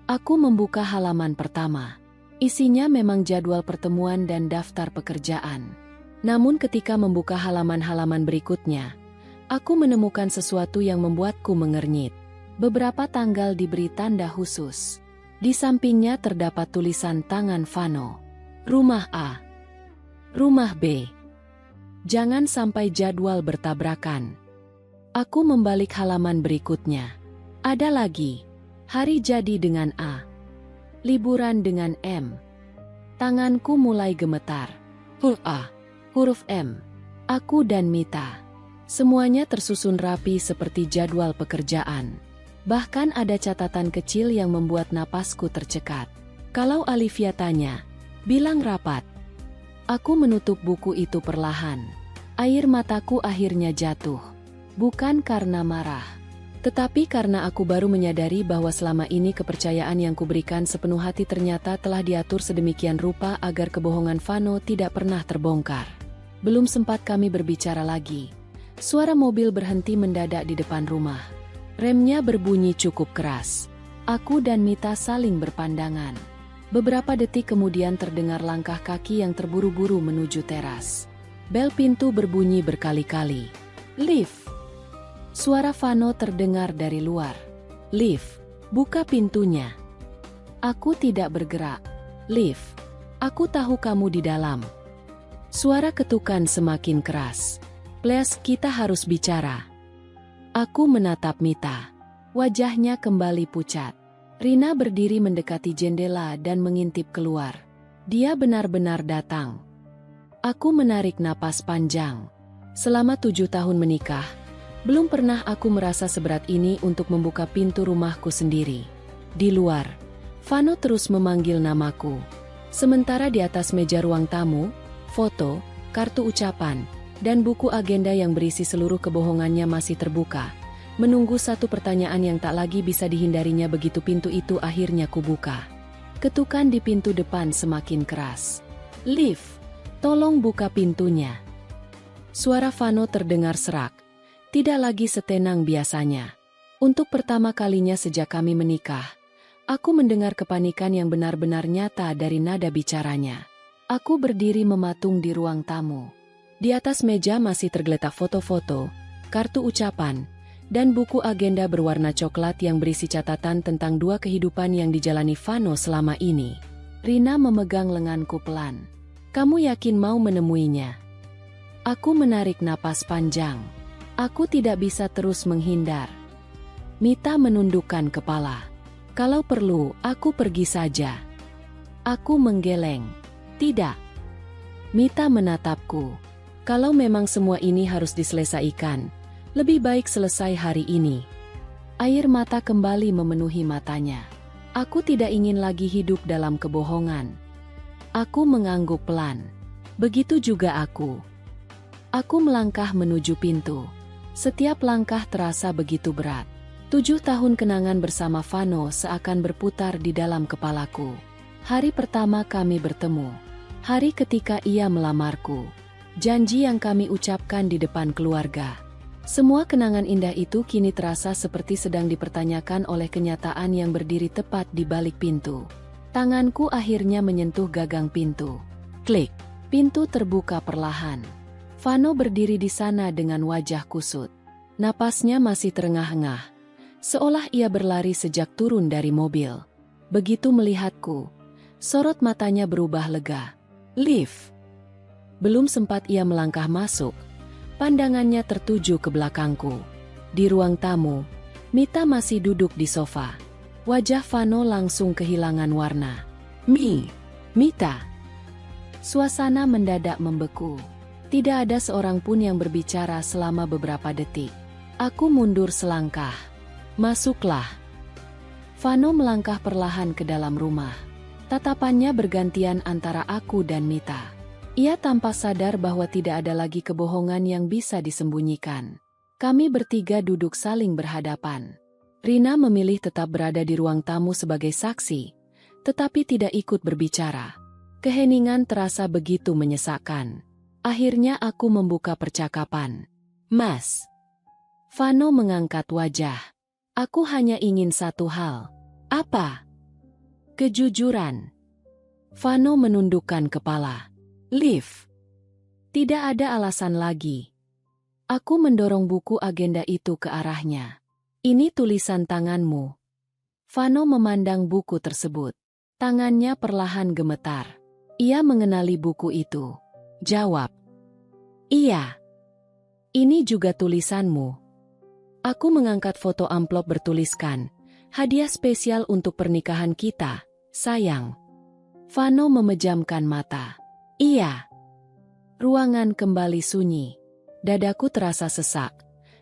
S1: Aku membuka halaman pertama. Isinya memang jadwal pertemuan dan daftar pekerjaan. Namun ketika membuka halaman-halaman berikutnya, aku menemukan sesuatu yang membuatku mengernyit. Beberapa tanggal diberi tanda khusus. Di sampingnya terdapat tulisan tangan Vano. Rumah A. Rumah B. Jangan sampai jadwal bertabrakan. Aku membalik halaman berikutnya. Ada lagi. Hari jadi dengan A. Liburan dengan M. Tanganku mulai gemetar. Huruf A. Huruf M. Aku dan Mita. Semuanya tersusun rapi seperti jadwal pekerjaan. Bahkan ada catatan kecil yang membuat napasku tercekat. Kalau Olivia tanya, bilang rapat. Aku menutup buku itu perlahan. Air mataku akhirnya jatuh. Bukan karena marah, tetapi karena aku baru menyadari bahwa selama ini kepercayaan yang kuberikan sepenuh hati ternyata telah diatur sedemikian rupa agar kebohongan Vano tidak pernah terbongkar. Belum sempat kami berbicara lagi. Suara mobil berhenti mendadak di depan rumah. Remnya berbunyi cukup keras. Aku dan Mita saling berpandangan. Beberapa detik kemudian terdengar langkah kaki yang terburu-buru menuju teras. Bel pintu berbunyi berkali-kali. "Lift!" Suara Vano terdengar dari luar. "Lift, buka pintunya." Aku tidak bergerak. "Lift, aku tahu kamu di dalam." Suara ketukan semakin keras. "Please, kita harus bicara." Aku menatap Mita. Wajahnya kembali pucat. Rina berdiri mendekati jendela dan mengintip keluar. Dia benar-benar datang. Aku menarik napas panjang. Selama 7 tahun menikah, belum pernah aku merasa seberat ini untuk membuka pintu rumahku sendiri. Di luar, Vano terus memanggil namaku. Sementara di atas meja ruang tamu, foto, kartu ucapan, dan buku agenda yang berisi seluruh kebohongannya masih terbuka, menunggu satu pertanyaan yang tak lagi bisa dihindarinya begitu pintu itu akhirnya kubuka. Ketukan di pintu depan semakin keras. "Lift, tolong buka pintunya." Suara Vano terdengar serak, tidak lagi setenang biasanya. Untuk pertama kalinya sejak kami menikah, aku mendengar kepanikan yang benar-benar nyata dari nada bicaranya. Aku berdiri mematung di ruang tamu. Di atas meja masih tergeletak foto-foto, kartu ucapan, dan buku agenda berwarna coklat yang berisi catatan tentang 2 kehidupan yang dijalani Vano selama ini. Rina memegang lenganku pelan. "Kamu yakin mau menemuinya?" Aku menarik napas panjang. Aku tidak bisa terus menghindar. Mita menundukkan kepala. "Kalau perlu, aku pergi saja." Aku menggeleng. "Tidak." Mita menatapku. "Kalau memang semua ini harus diselesaikan, lebih baik selesai hari ini." Air mata kembali memenuhi matanya. Aku tidak ingin lagi hidup dalam kebohongan. Aku mengangguk pelan. Begitu juga aku. Aku melangkah menuju pintu. Setiap langkah terasa begitu berat. 7 tahun kenangan bersama Vano seakan berputar di dalam kepalaku. Hari pertama kami bertemu. Hari ketika ia melamarku. Janji yang kami ucapkan di depan keluarga. Semua kenangan indah itu kini terasa seperti sedang dipertanyakan oleh kenyataan yang berdiri tepat di balik pintu. Tanganku akhirnya menyentuh gagang pintu. Klik. Pintu terbuka perlahan. Vano berdiri di sana dengan wajah kusut. Napasnya masih terengah-engah, seolah ia berlari sejak turun dari mobil. Begitu melihatku, sorot matanya berubah lega. Lift. Belum sempat ia melangkah masuk, pandangannya tertuju ke belakangku. Di ruang tamu, Mita masih duduk di sofa. Wajah Vano langsung kehilangan warna. Mita. Suasana mendadak membeku. Tidak ada seorang pun yang berbicara selama beberapa detik. Aku mundur selangkah. Masuklah. Vano melangkah perlahan ke dalam rumah. Tatapannya bergantian antara aku dan Mita. Ia tanpa sadar bahwa tidak ada lagi kebohongan yang bisa disembunyikan. Kami bertiga duduk saling berhadapan. Rina memilih tetap berada di ruang tamu sebagai saksi, tetapi tidak ikut berbicara. Keheningan terasa begitu menyesakkan. Akhirnya aku membuka percakapan. Mas. Vano mengangkat wajah. Aku hanya ingin satu hal. Apa? Kejujuran. Vano menundukkan kepala. Liv. Tidak ada alasan lagi. Aku mendorong buku agenda itu ke arahnya. Ini tulisan tanganmu. Vano memandang buku tersebut. Tangannya perlahan gemetar. Ia mengenali buku itu. Jawab. Iya. Ini juga tulisanmu. Aku mengangkat foto amplop bertuliskan, hadiah spesial untuk pernikahan kita, sayang. Vano memejamkan mata. Iya. Ruangan kembali sunyi. Dadaku terasa sesak,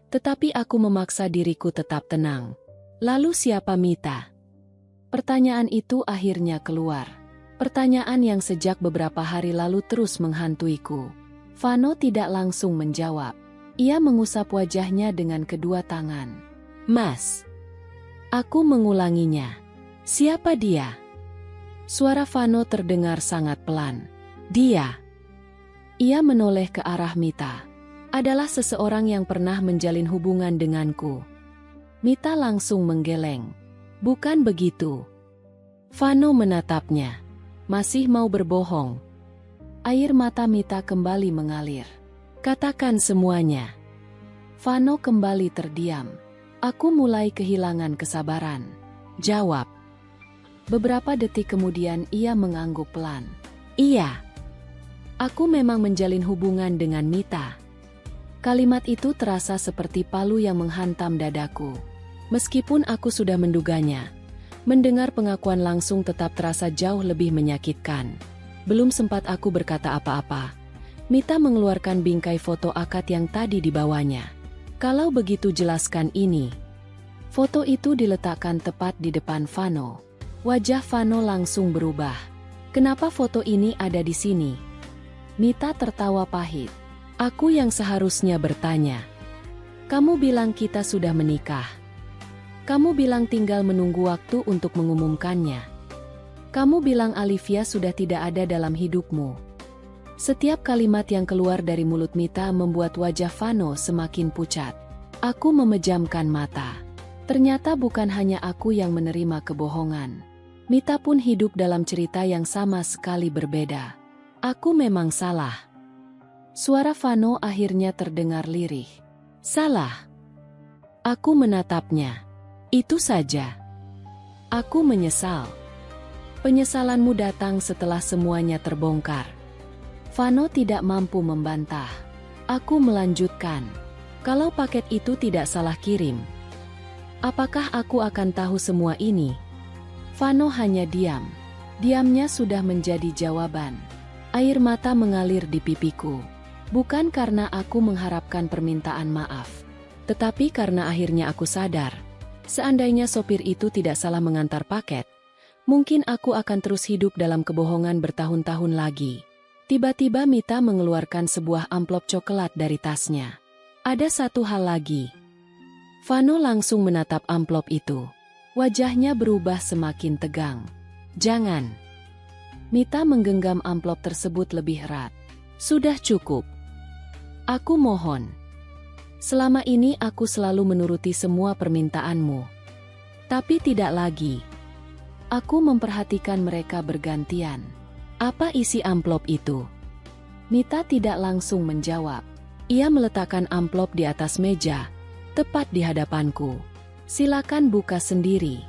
S1: tetapi aku memaksa diriku tetap tenang. Lalu siapa Mita? Pertanyaan itu akhirnya keluar. Pertanyaan yang sejak beberapa hari lalu terus menghantuiku. Vano tidak langsung menjawab. Ia mengusap wajahnya dengan kedua tangan. Mas. Aku mengulanginya. Siapa dia? Suara Vano terdengar sangat pelan. Dia. Ia menoleh ke arah Mita. Adalah seseorang yang pernah menjalin hubungan denganku. Mita langsung menggeleng. Bukan begitu. Vano menatapnya. Masih mau berbohong. Air mata Mita kembali mengalir. Katakan semuanya. Vano kembali terdiam. Aku mulai kehilangan kesabaran. Jawab. Beberapa detik kemudian ia mengangguk pelan. Iya. Aku memang menjalin hubungan dengan Mita. Kalimat itu terasa seperti palu yang menghantam dadaku. Meskipun aku sudah menduganya, mendengar pengakuan langsung tetap terasa jauh lebih menyakitkan. Belum sempat aku berkata apa-apa, Mita mengeluarkan bingkai foto akad yang tadi dibawanya. Kalau begitu jelaskan ini. Foto itu diletakkan tepat di depan Vano. Wajah Vano langsung berubah. Kenapa foto ini ada di sini? Mita tertawa pahit. Aku yang seharusnya bertanya. Kamu bilang kita sudah menikah. Kamu bilang tinggal menunggu waktu untuk mengumumkannya. Kamu bilang Alivia sudah tidak ada dalam hidupmu. Setiap kalimat yang keluar dari mulut Mita membuat wajah Vano semakin pucat. Aku memejamkan mata. Ternyata bukan hanya aku yang menerima kebohongan. Mita pun hidup dalam cerita yang sama sekali berbeda. Aku memang salah. Suara Vano akhirnya terdengar lirih. Salah. Aku menatapnya. Itu saja. Aku menyesal. Penyesalanmu datang setelah semuanya terbongkar. Vano tidak mampu membantah. Aku melanjutkan. Kalau paket itu tidak salah kirim, apakah aku akan tahu semua ini? Vano hanya diam. Diamnya sudah menjadi jawaban. Air mata mengalir di pipiku. Bukan karena aku mengharapkan permintaan maaf, tetapi karena akhirnya aku sadar. Seandainya sopir itu tidak salah mengantar paket, mungkin aku akan terus hidup dalam kebohongan bertahun-tahun lagi. Tiba-tiba Mita mengeluarkan sebuah amplop coklat dari tasnya. Ada satu hal lagi. Vano langsung menatap amplop itu. Wajahnya berubah semakin tegang. Jangan. Mita menggenggam amplop tersebut lebih erat. Sudah cukup. Aku mohon. Selama ini aku selalu menuruti semua permintaanmu. Tapi tidak lagi. Aku memperhatikan mereka bergantian. Apa isi amplop itu? Mita tidak langsung menjawab. Ia meletakkan amplop di atas meja, tepat di hadapanku. Silakan buka sendiri.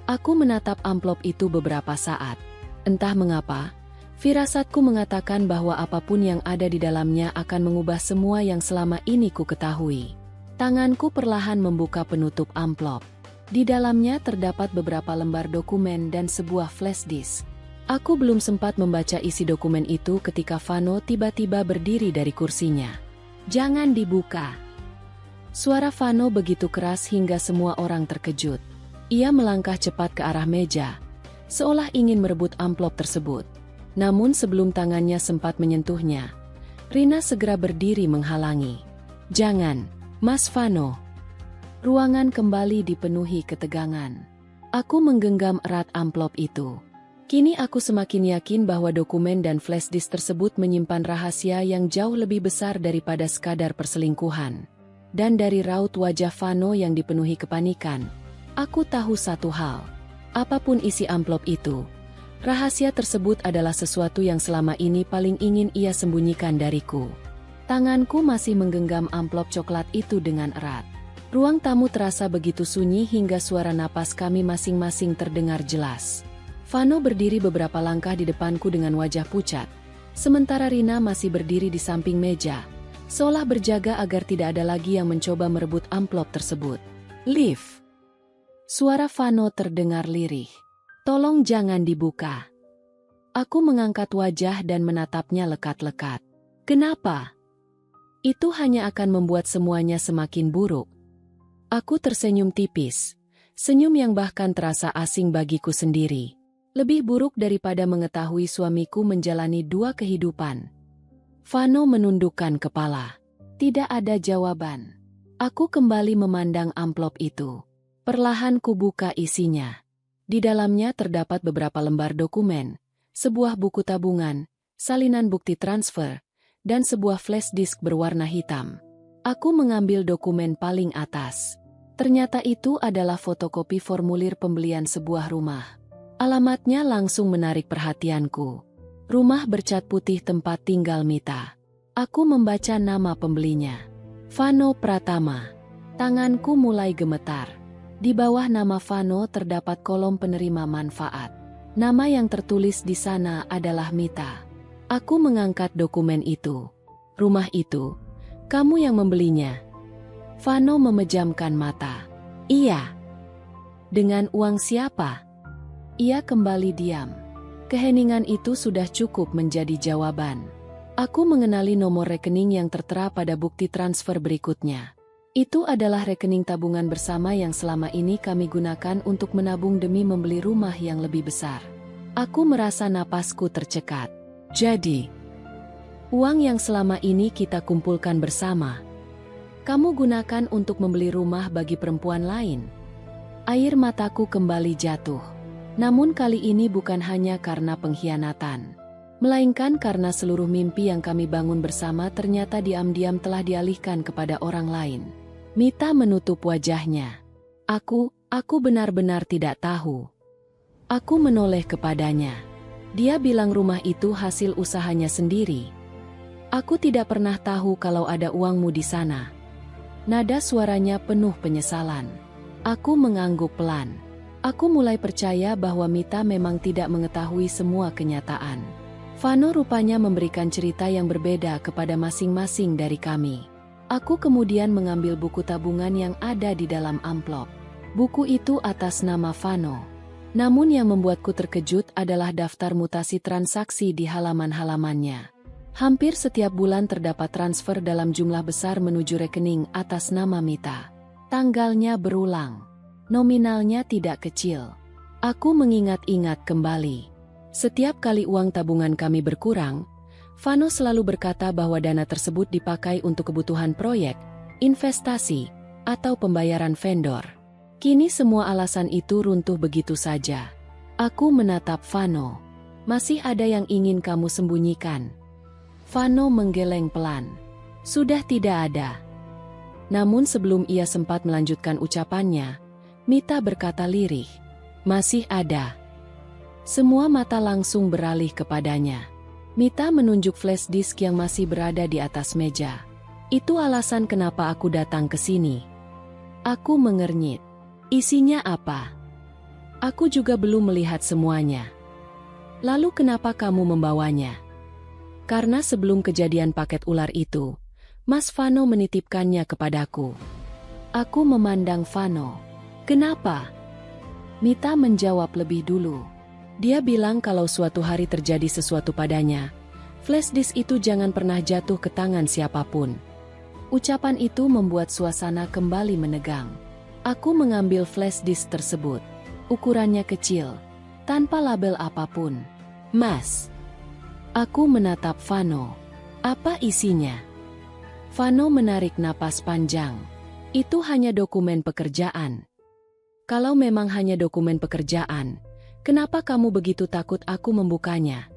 S1: Aku menatap amplop itu beberapa saat. Entah mengapa, firasatku mengatakan bahwa apapun yang ada di dalamnya akan mengubah semua yang selama ini ku ketahui. Tanganku perlahan membuka penutup amplop. Di dalamnya terdapat beberapa lembar dokumen dan sebuah flash disk. Aku belum sempat membaca isi dokumen itu ketika Vano tiba-tiba berdiri dari kursinya. Jangan dibuka. Suara Vano begitu keras hingga semua orang terkejut. Ia melangkah cepat ke arah meja, seolah ingin merebut amplop tersebut. Namun sebelum tangannya sempat menyentuhnya, Rina segera berdiri menghalangi. Jangan, Mas Vano. Ruangan kembali dipenuhi ketegangan. Aku menggenggam erat amplop itu. Kini aku semakin yakin bahwa dokumen dan flash disk tersebut menyimpan rahasia yang jauh lebih besar daripada sekadar perselingkuhan. Dan dari raut wajah Vano yang dipenuhi kepanikan, aku tahu satu hal. Apapun isi amplop itu, rahasia tersebut adalah sesuatu yang selama ini paling ingin ia sembunyikan dariku. Tanganku masih menggenggam amplop coklat itu dengan erat. Ruang tamu terasa begitu sunyi hingga suara napas kami masing-masing terdengar jelas. Vano berdiri beberapa langkah di depanku dengan wajah pucat, sementara Rina masih berdiri di samping meja, seolah berjaga agar tidak ada lagi yang mencoba merebut amplop tersebut. Liv. Suara Vano terdengar lirih. Tolong jangan dibuka. Aku mengangkat wajah dan menatapnya lekat-lekat. Kenapa? Itu hanya akan membuat semuanya semakin buruk. Aku tersenyum tipis, senyum yang bahkan terasa asing bagiku sendiri. Lebih buruk daripada mengetahui suamiku menjalani dua kehidupan. Vano menundukkan kepala. Tidak ada jawaban. Aku kembali memandang amplop itu. Perlahan kubuka isinya. Di dalamnya terdapat beberapa lembar dokumen, sebuah buku tabungan, salinan bukti transfer, dan sebuah flash disk berwarna hitam. Aku mengambil dokumen paling atas. Ternyata itu adalah fotokopi formulir pembelian sebuah rumah. Alamatnya langsung menarik perhatianku. Rumah bercat putih tempat tinggal Mita. Aku membaca nama pembelinya. Vano Pratama. Tanganku mulai gemetar. Di bawah nama Vano terdapat kolom penerima manfaat. Nama yang tertulis di sana adalah Mita. Aku mengangkat dokumen itu. Rumah itu, kamu yang membelinya. Vano memejamkan mata. Iya. Dengan uang siapa? Ia kembali diam. Keheningan itu sudah cukup menjadi jawaban. Aku mengenali nomor rekening yang tertera pada bukti transfer berikutnya. Itu adalah rekening tabungan bersama yang selama ini kami gunakan untuk menabung demi membeli rumah yang lebih besar. Aku merasa napasku tercekat. Jadi, uang yang selama ini kita kumpulkan bersama, kamu gunakan untuk membeli rumah bagi perempuan lain. Air mataku kembali jatuh. Namun kali ini bukan hanya karena pengkhianatan, melainkan karena seluruh mimpi yang kami bangun bersama ternyata diam-diam telah dialihkan kepada orang lain. Mita menutup wajahnya. Aku benar-benar tidak tahu. Aku menoleh kepadanya. Dia bilang rumah itu hasil usahanya sendiri. Aku tidak pernah tahu kalau ada uangmu di sana. Nada suaranya penuh penyesalan. Aku mengangguk pelan. Aku mulai percaya bahwa Mita memang tidak mengetahui semua kenyataan. Vano rupanya memberikan cerita yang berbeda kepada masing-masing dari kami. Aku kemudian mengambil buku tabungan yang ada di dalam amplop. Buku itu atas nama Vano. Namun yang membuatku terkejut adalah daftar mutasi transaksi di halaman-halamannya. Hampir setiap bulan terdapat transfer dalam jumlah besar menuju rekening atas nama Mita. Tanggalnya berulang. Nominalnya tidak kecil. Aku mengingat-ingat kembali. Setiap kali uang tabungan kami berkurang, Vano selalu berkata bahwa dana tersebut dipakai untuk kebutuhan proyek, investasi, atau pembayaran vendor. Kini semua alasan itu runtuh begitu saja. Aku menatap Vano. Masih ada yang ingin kamu sembunyikan? Vano menggeleng pelan. Sudah tidak ada. Namun sebelum ia sempat melanjutkan ucapannya, Mita berkata lirih. Masih ada. Semua mata langsung beralih kepadanya. Mita menunjuk flash disk yang masih berada di atas meja. Itu alasan kenapa aku datang ke sini. Aku mengernyit. Isinya apa? Aku juga belum melihat semuanya. Lalu kenapa kamu membawanya? Karena sebelum kejadian paket ular itu, Mas Vano menitipkannya kepadaku. Aku memandang Vano. Kenapa? Mita menjawab lebih dulu. Dia bilang kalau suatu hari terjadi sesuatu padanya, flash disk itu jangan pernah jatuh ke tangan siapapun. Ucapan itu membuat suasana kembali menegang. Aku mengambil flash disk tersebut. Ukurannya kecil, tanpa label apapun. Mas. Aku menatap Vano. Apa isinya? Vano menarik napas panjang. Itu hanya dokumen pekerjaan. Kalau memang hanya dokumen pekerjaan, kenapa kamu begitu takut aku membukanya?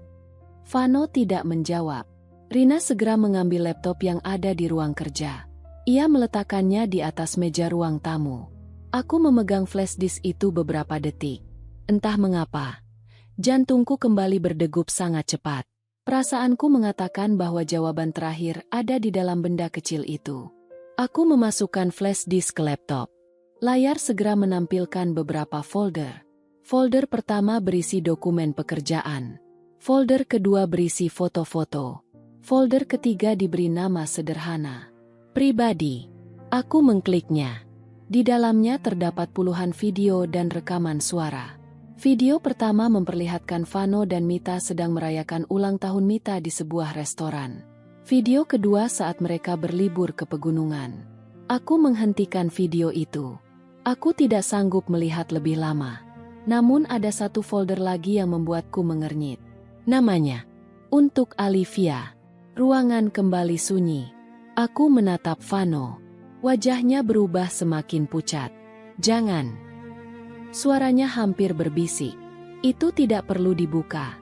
S1: Vano tidak menjawab. Rina segera mengambil laptop yang ada di ruang kerja. Ia meletakkannya di atas meja ruang tamu. Aku memegang flash disk itu beberapa detik. Entah mengapa, jantungku kembali berdegup sangat cepat. Perasaanku mengatakan bahwa jawaban terakhir ada di dalam benda kecil itu. Aku memasukkan flash disk ke laptop. Layar segera menampilkan beberapa folder. Folder pertama berisi dokumen pekerjaan. Folder kedua berisi foto-foto. Folder ketiga diberi nama sederhana. Pribadi. Aku mengkliknya. Di dalamnya terdapat puluhan video dan rekaman suara. Video pertama memperlihatkan Vano dan Mita sedang merayakan ulang tahun Mita di sebuah restoran. Video kedua saat mereka berlibur ke pegunungan. Aku menghentikan video itu. Aku tidak sanggup melihat lebih lama. Namun ada satu folder lagi yang membuatku mengernyit. Namanya, Untuk Alivia. Ruangan kembali sunyi. Aku menatap Vano. Wajahnya berubah semakin pucat. Jangan. Suaranya hampir berbisik. Itu tidak perlu dibuka.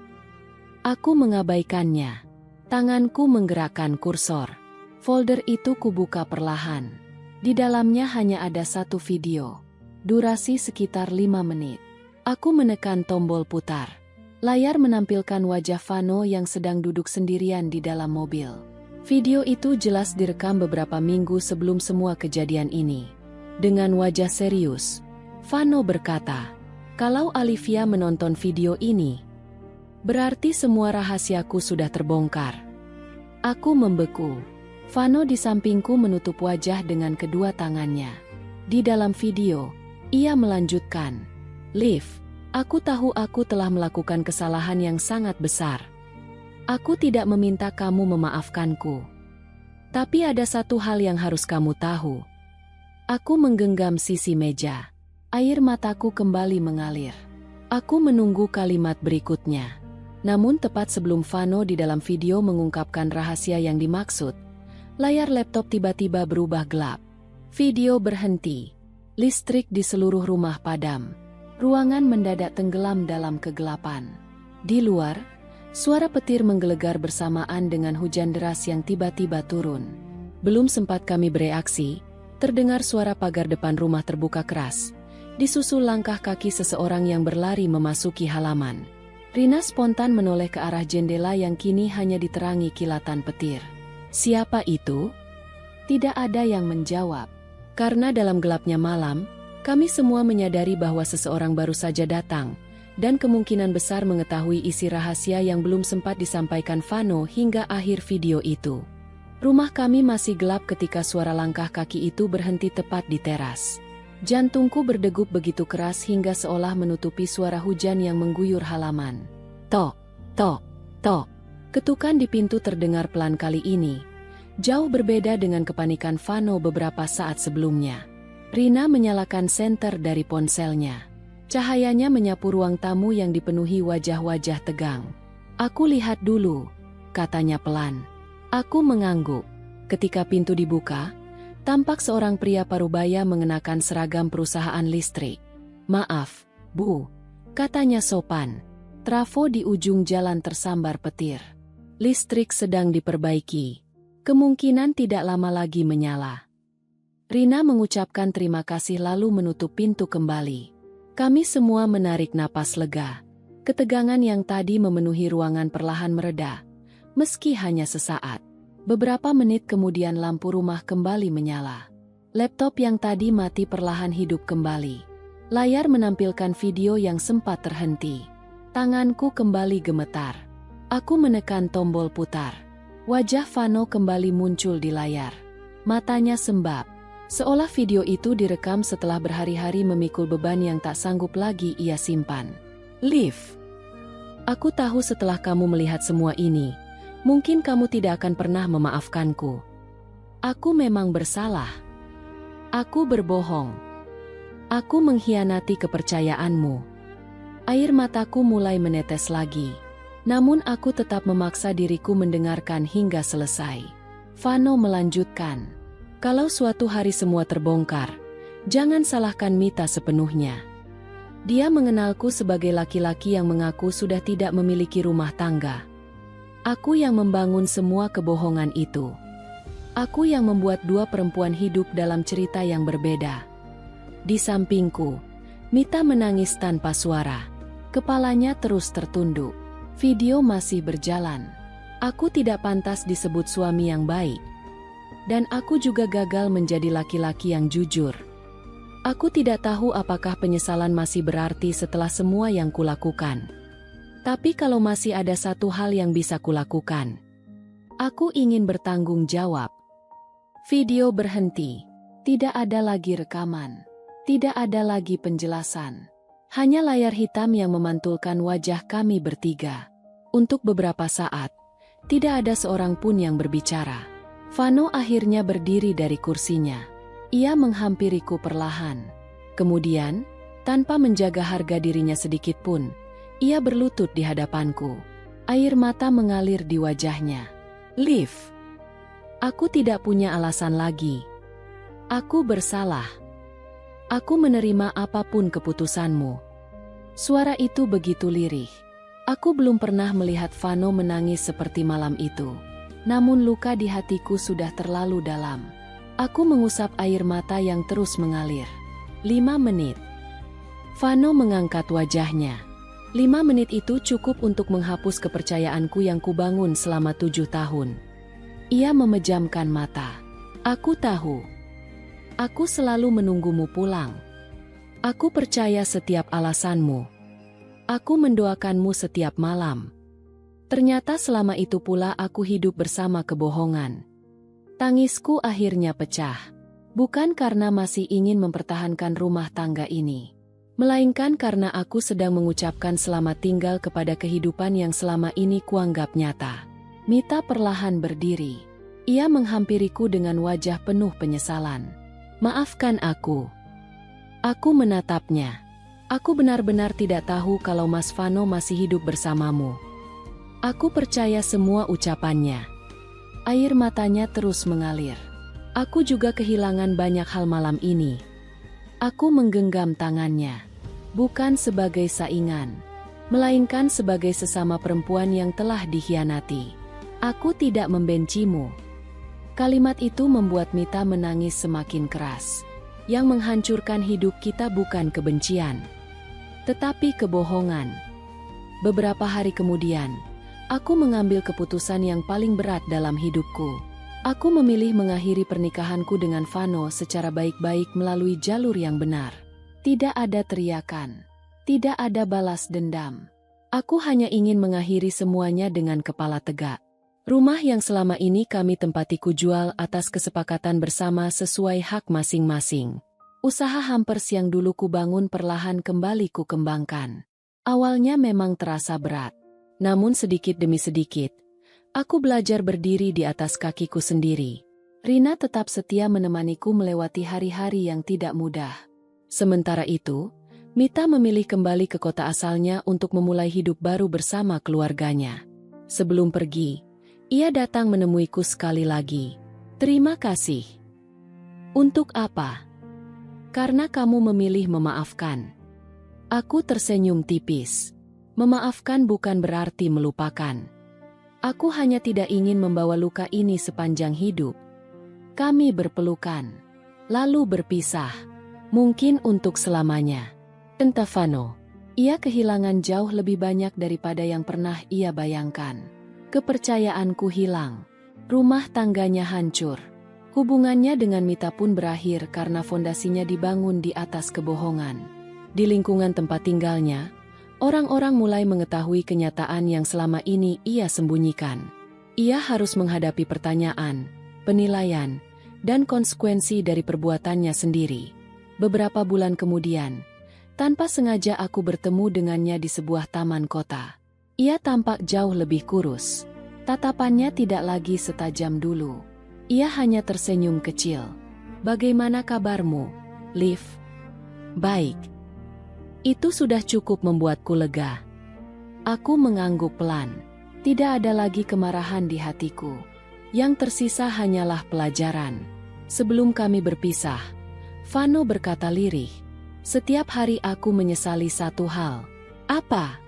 S1: Aku mengabaikannya. Tanganku menggerakkan kursor. Folder itu kubuka perlahan. Di dalamnya hanya ada satu video. Durasi sekitar 5 menit. Aku menekan tombol putar. Layar menampilkan wajah Vano yang sedang duduk sendirian di dalam mobil. Video itu jelas direkam beberapa minggu sebelum semua kejadian ini. Dengan wajah serius, Vano berkata, "Kalau Alivia menonton video ini, berarti semua rahasiaku sudah terbongkar." Aku membeku. Vano di sampingku menutup wajah dengan kedua tangannya. Di dalam video, ia melanjutkan, "Liv, aku tahu aku telah melakukan kesalahan yang sangat besar. Aku tidak meminta kamu memaafkanku. Tapi ada satu hal yang harus kamu tahu." Aku menggenggam sisi meja. Air mataku kembali mengalir. Aku menunggu kalimat berikutnya. Namun tepat sebelum Vano di dalam video mengungkapkan rahasia yang dimaksud, layar laptop tiba-tiba berubah gelap. Video berhenti. Listrik di seluruh rumah padam. Ruangan mendadak tenggelam dalam kegelapan. Di luar, suara petir menggelegar bersamaan dengan hujan deras yang tiba-tiba turun. Belum sempat kami bereaksi, terdengar suara pagar depan rumah terbuka keras. Disusul langkah kaki seseorang yang berlari memasuki halaman. Rina spontan menoleh ke arah jendela yang kini hanya diterangi kilatan petir. Siapa itu? Tidak ada yang menjawab. Karena dalam gelapnya malam, kami semua menyadari bahwa seseorang baru saja datang, dan kemungkinan besar mengetahui isi rahasia yang belum sempat disampaikan Vano hingga akhir video itu. Rumah kami masih gelap ketika suara langkah kaki itu berhenti tepat di teras. Jantungku berdegup begitu keras hingga seolah menutupi suara hujan yang mengguyur halaman. Tok, tok, tok. Ketukan di pintu terdengar pelan kali ini. Jauh berbeda dengan kepanikan Vano beberapa saat sebelumnya. Rina menyalakan senter dari ponselnya. Cahayanya menyapu ruang tamu yang dipenuhi wajah-wajah tegang. Aku lihat dulu. katanya pelan. Aku mengangguk. Ketika pintu dibuka, tampak seorang pria parubaya mengenakan seragam perusahaan listrik. "Maaf, Bu," katanya sopan. Trafo di ujung jalan tersambar petir. Listrik sedang diperbaiki. Kemungkinan tidak lama lagi menyala. Rina mengucapkan terima kasih lalu menutup pintu kembali. Kami semua menarik napas lega. Ketegangan yang tadi memenuhi ruangan perlahan mereda, meski hanya sesaat. Beberapa menit kemudian lampu rumah kembali menyala. Laptop yang tadi mati perlahan hidup kembali. Layar menampilkan video yang sempat terhenti. Tanganku kembali gemetar. Aku menekan tombol putar. Wajah Vano kembali muncul di layar. Matanya sembab. Seolah video itu direkam setelah berhari-hari memikul beban yang tak sanggup lagi ia simpan. "Liv, aku tahu setelah kamu melihat semua ini, mungkin kamu tidak akan pernah memaafkanku. Aku memang bersalah. Aku berbohong. Aku mengkhianati kepercayaanmu." Air mataku mulai menetes lagi. Namun aku tetap memaksa diriku mendengarkan hingga selesai. Vano melanjutkan, "Kalau suatu hari semua terbongkar, jangan salahkan Mita sepenuhnya. Dia mengenalku sebagai laki-laki yang mengaku sudah tidak memiliki rumah tangga. Aku yang membangun semua kebohongan itu. Aku yang membuat dua perempuan hidup dalam cerita yang berbeda." Di sampingku, Mita menangis tanpa suara. Kepalanya terus tertunduk. Video masih berjalan. Aku tidak pantas disebut suami yang baik. Dan aku juga gagal menjadi laki-laki yang jujur. Aku tidak tahu apakah penyesalan masih berarti setelah semua yang kulakukan. Tapi kalau masih ada satu hal yang bisa kulakukan, aku ingin bertanggung jawab. Video berhenti. Tidak ada lagi rekaman. Tidak ada lagi penjelasan. Hanya layar hitam yang memantulkan wajah kami bertiga. Untuk beberapa saat, tidak ada seorang pun yang berbicara. Vano akhirnya berdiri dari kursinya. Ia menghampiriku perlahan. Kemudian, tanpa menjaga harga dirinya sedikit pun, ia berlutut di hadapanku. Air mata mengalir di wajahnya. "Liv, aku tidak punya alasan lagi. Aku bersalah. Aku menerima apapun keputusanmu." Suara itu begitu lirih. Aku belum pernah melihat Vano menangis seperti malam itu. Namun luka di hatiku sudah terlalu dalam. Aku mengusap air mata yang terus mengalir. 5 menit. Vano mengangkat wajahnya. 5 menit itu cukup untuk menghapus kepercayaanku yang kubangun selama 7 tahun. Ia memejamkan mata. "Aku tahu. Aku selalu menunggumu pulang. Aku percaya setiap alasanmu. Aku mendoakanmu setiap malam. Ternyata selama itu pula aku hidup bersama kebohongan." Tangisku akhirnya pecah. Bukan karena masih ingin mempertahankan rumah tangga ini, melainkan karena aku sedang mengucapkan selamat tinggal kepada kehidupan yang selama ini kuanggap nyata. Mita perlahan berdiri. Ia menghampiriku dengan wajah penuh penyesalan. "Maafkan aku." Aku menatapnya. "Aku benar-benar tidak tahu kalau Mas Vano masih hidup bersamamu." Aku percaya semua ucapannya. Air matanya terus mengalir. Aku juga kehilangan banyak hal malam ini. Aku menggenggam tangannya. Bukan sebagai saingan, melainkan sebagai sesama perempuan yang telah dikhianati. "Aku tidak membencimu." Kalimat itu membuat Mita menangis semakin keras. Yang menghancurkan hidup kita bukan kebencian, tetapi kebohongan. Beberapa hari kemudian, aku mengambil keputusan yang paling berat dalam hidupku. Aku memilih mengakhiri pernikahanku dengan Vano secara baik-baik melalui jalur yang benar. Tidak ada teriakan. Tidak ada balas dendam. Aku hanya ingin mengakhiri semuanya dengan kepala tegak. Rumah yang selama ini kami tempati kujual atas kesepakatan bersama sesuai hak masing-masing. Usaha hampers yang dulu kubangun perlahan kembali kukembangkan. Awalnya memang terasa berat. Namun sedikit demi sedikit, aku belajar berdiri di atas kakiku sendiri. Rina tetap setia menemaniku melewati hari-hari yang tidak mudah. Sementara itu, Mita memilih kembali ke kota asalnya untuk memulai hidup baru bersama keluarganya. Sebelum pergi, Ia datang menemuiku sekali lagi. Terima kasih. Untuk apa? Karena kamu memilih memaafkan. Aku tersenyum tipis. Memaafkan bukan berarti melupakan. Aku hanya tidak ingin membawa luka ini sepanjang hidup. Kami berpelukan, lalu berpisah. Mungkin untuk selamanya. Entah Vano. Ia kehilangan jauh lebih banyak daripada yang pernah ia bayangkan. Kepercayaanku hilang. Rumah tangganya hancur. Hubungannya dengan Mita pun berakhir karena fondasinya dibangun di atas kebohongan. Di lingkungan tempat tinggalnya, orang-orang mulai mengetahui kenyataan yang selama ini ia sembunyikan. Ia harus menghadapi pertanyaan, penilaian, dan konsekuensi dari perbuatannya sendiri. Beberapa bulan kemudian, tanpa sengaja aku bertemu dengannya di sebuah taman kota. Ia tampak jauh lebih kurus. Tatapannya tidak lagi setajam dulu. Ia hanya tersenyum kecil. Bagaimana kabarmu, Liv? Baik. Itu sudah cukup membuatku lega. Aku mengangguk pelan. Tidak ada lagi kemarahan di hatiku. Yang tersisa hanyalah pelajaran. Sebelum kami berpisah, Vano berkata lirih, "Setiap hari aku menyesali satu hal." "Apa?"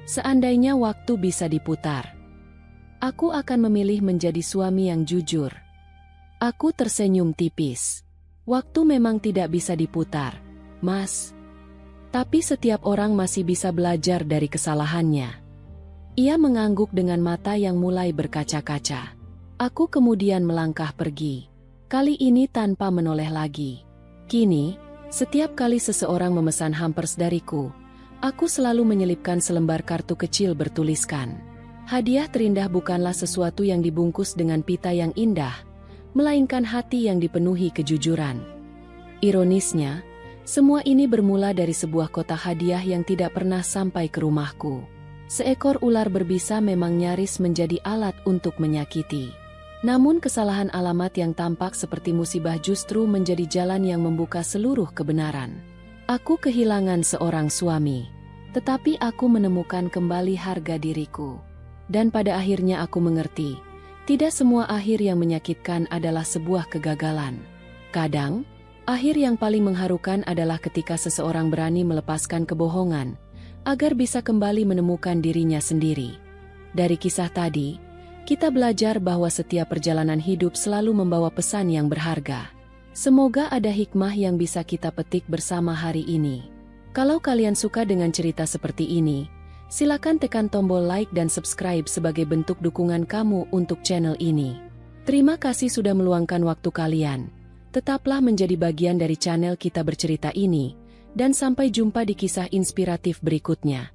S1: "Seandainya waktu bisa diputar, aku akan memilih menjadi suami yang jujur." Aku tersenyum tipis. Waktu memang tidak bisa diputar, Mas. Tapi setiap orang masih bisa belajar dari kesalahannya. Ia mengangguk dengan mata yang mulai berkaca-kaca. Aku kemudian melangkah pergi. Kali ini tanpa menoleh lagi. Kini, setiap kali seseorang memesan hampers dariku, aku selalu menyelipkan selembar kartu kecil bertuliskan, "Hadiah terindah bukanlah sesuatu yang dibungkus dengan pita yang indah, melainkan hati yang dipenuhi kejujuran." Ironisnya, semua ini bermula dari sebuah kotak hadiah yang tidak pernah sampai ke rumahku. Seekor ular berbisa memang nyaris menjadi alat untuk menyakiti. Namun kesalahan alamat yang tampak seperti musibah justru menjadi jalan yang membuka seluruh kebenaran. Aku kehilangan seorang suami, tetapi aku menemukan kembali harga diriku. Dan pada akhirnya aku mengerti, tidak semua akhir yang menyakitkan adalah sebuah kegagalan. Kadang, akhir yang paling mengharukan adalah ketika seseorang berani melepaskan kebohongan, agar bisa kembali menemukan dirinya sendiri. Dari kisah tadi, kita belajar bahwa setiap perjalanan hidup selalu membawa pesan yang berharga. Semoga ada hikmah yang bisa kita petik bersama hari ini. Kalau kalian suka dengan cerita seperti ini, silakan tekan tombol like dan subscribe sebagai bentuk dukungan kamu untuk channel ini. Terima kasih sudah meluangkan waktu kalian. Tetaplah menjadi bagian dari channel Kita Bercerita ini, dan sampai jumpa di kisah inspiratif berikutnya.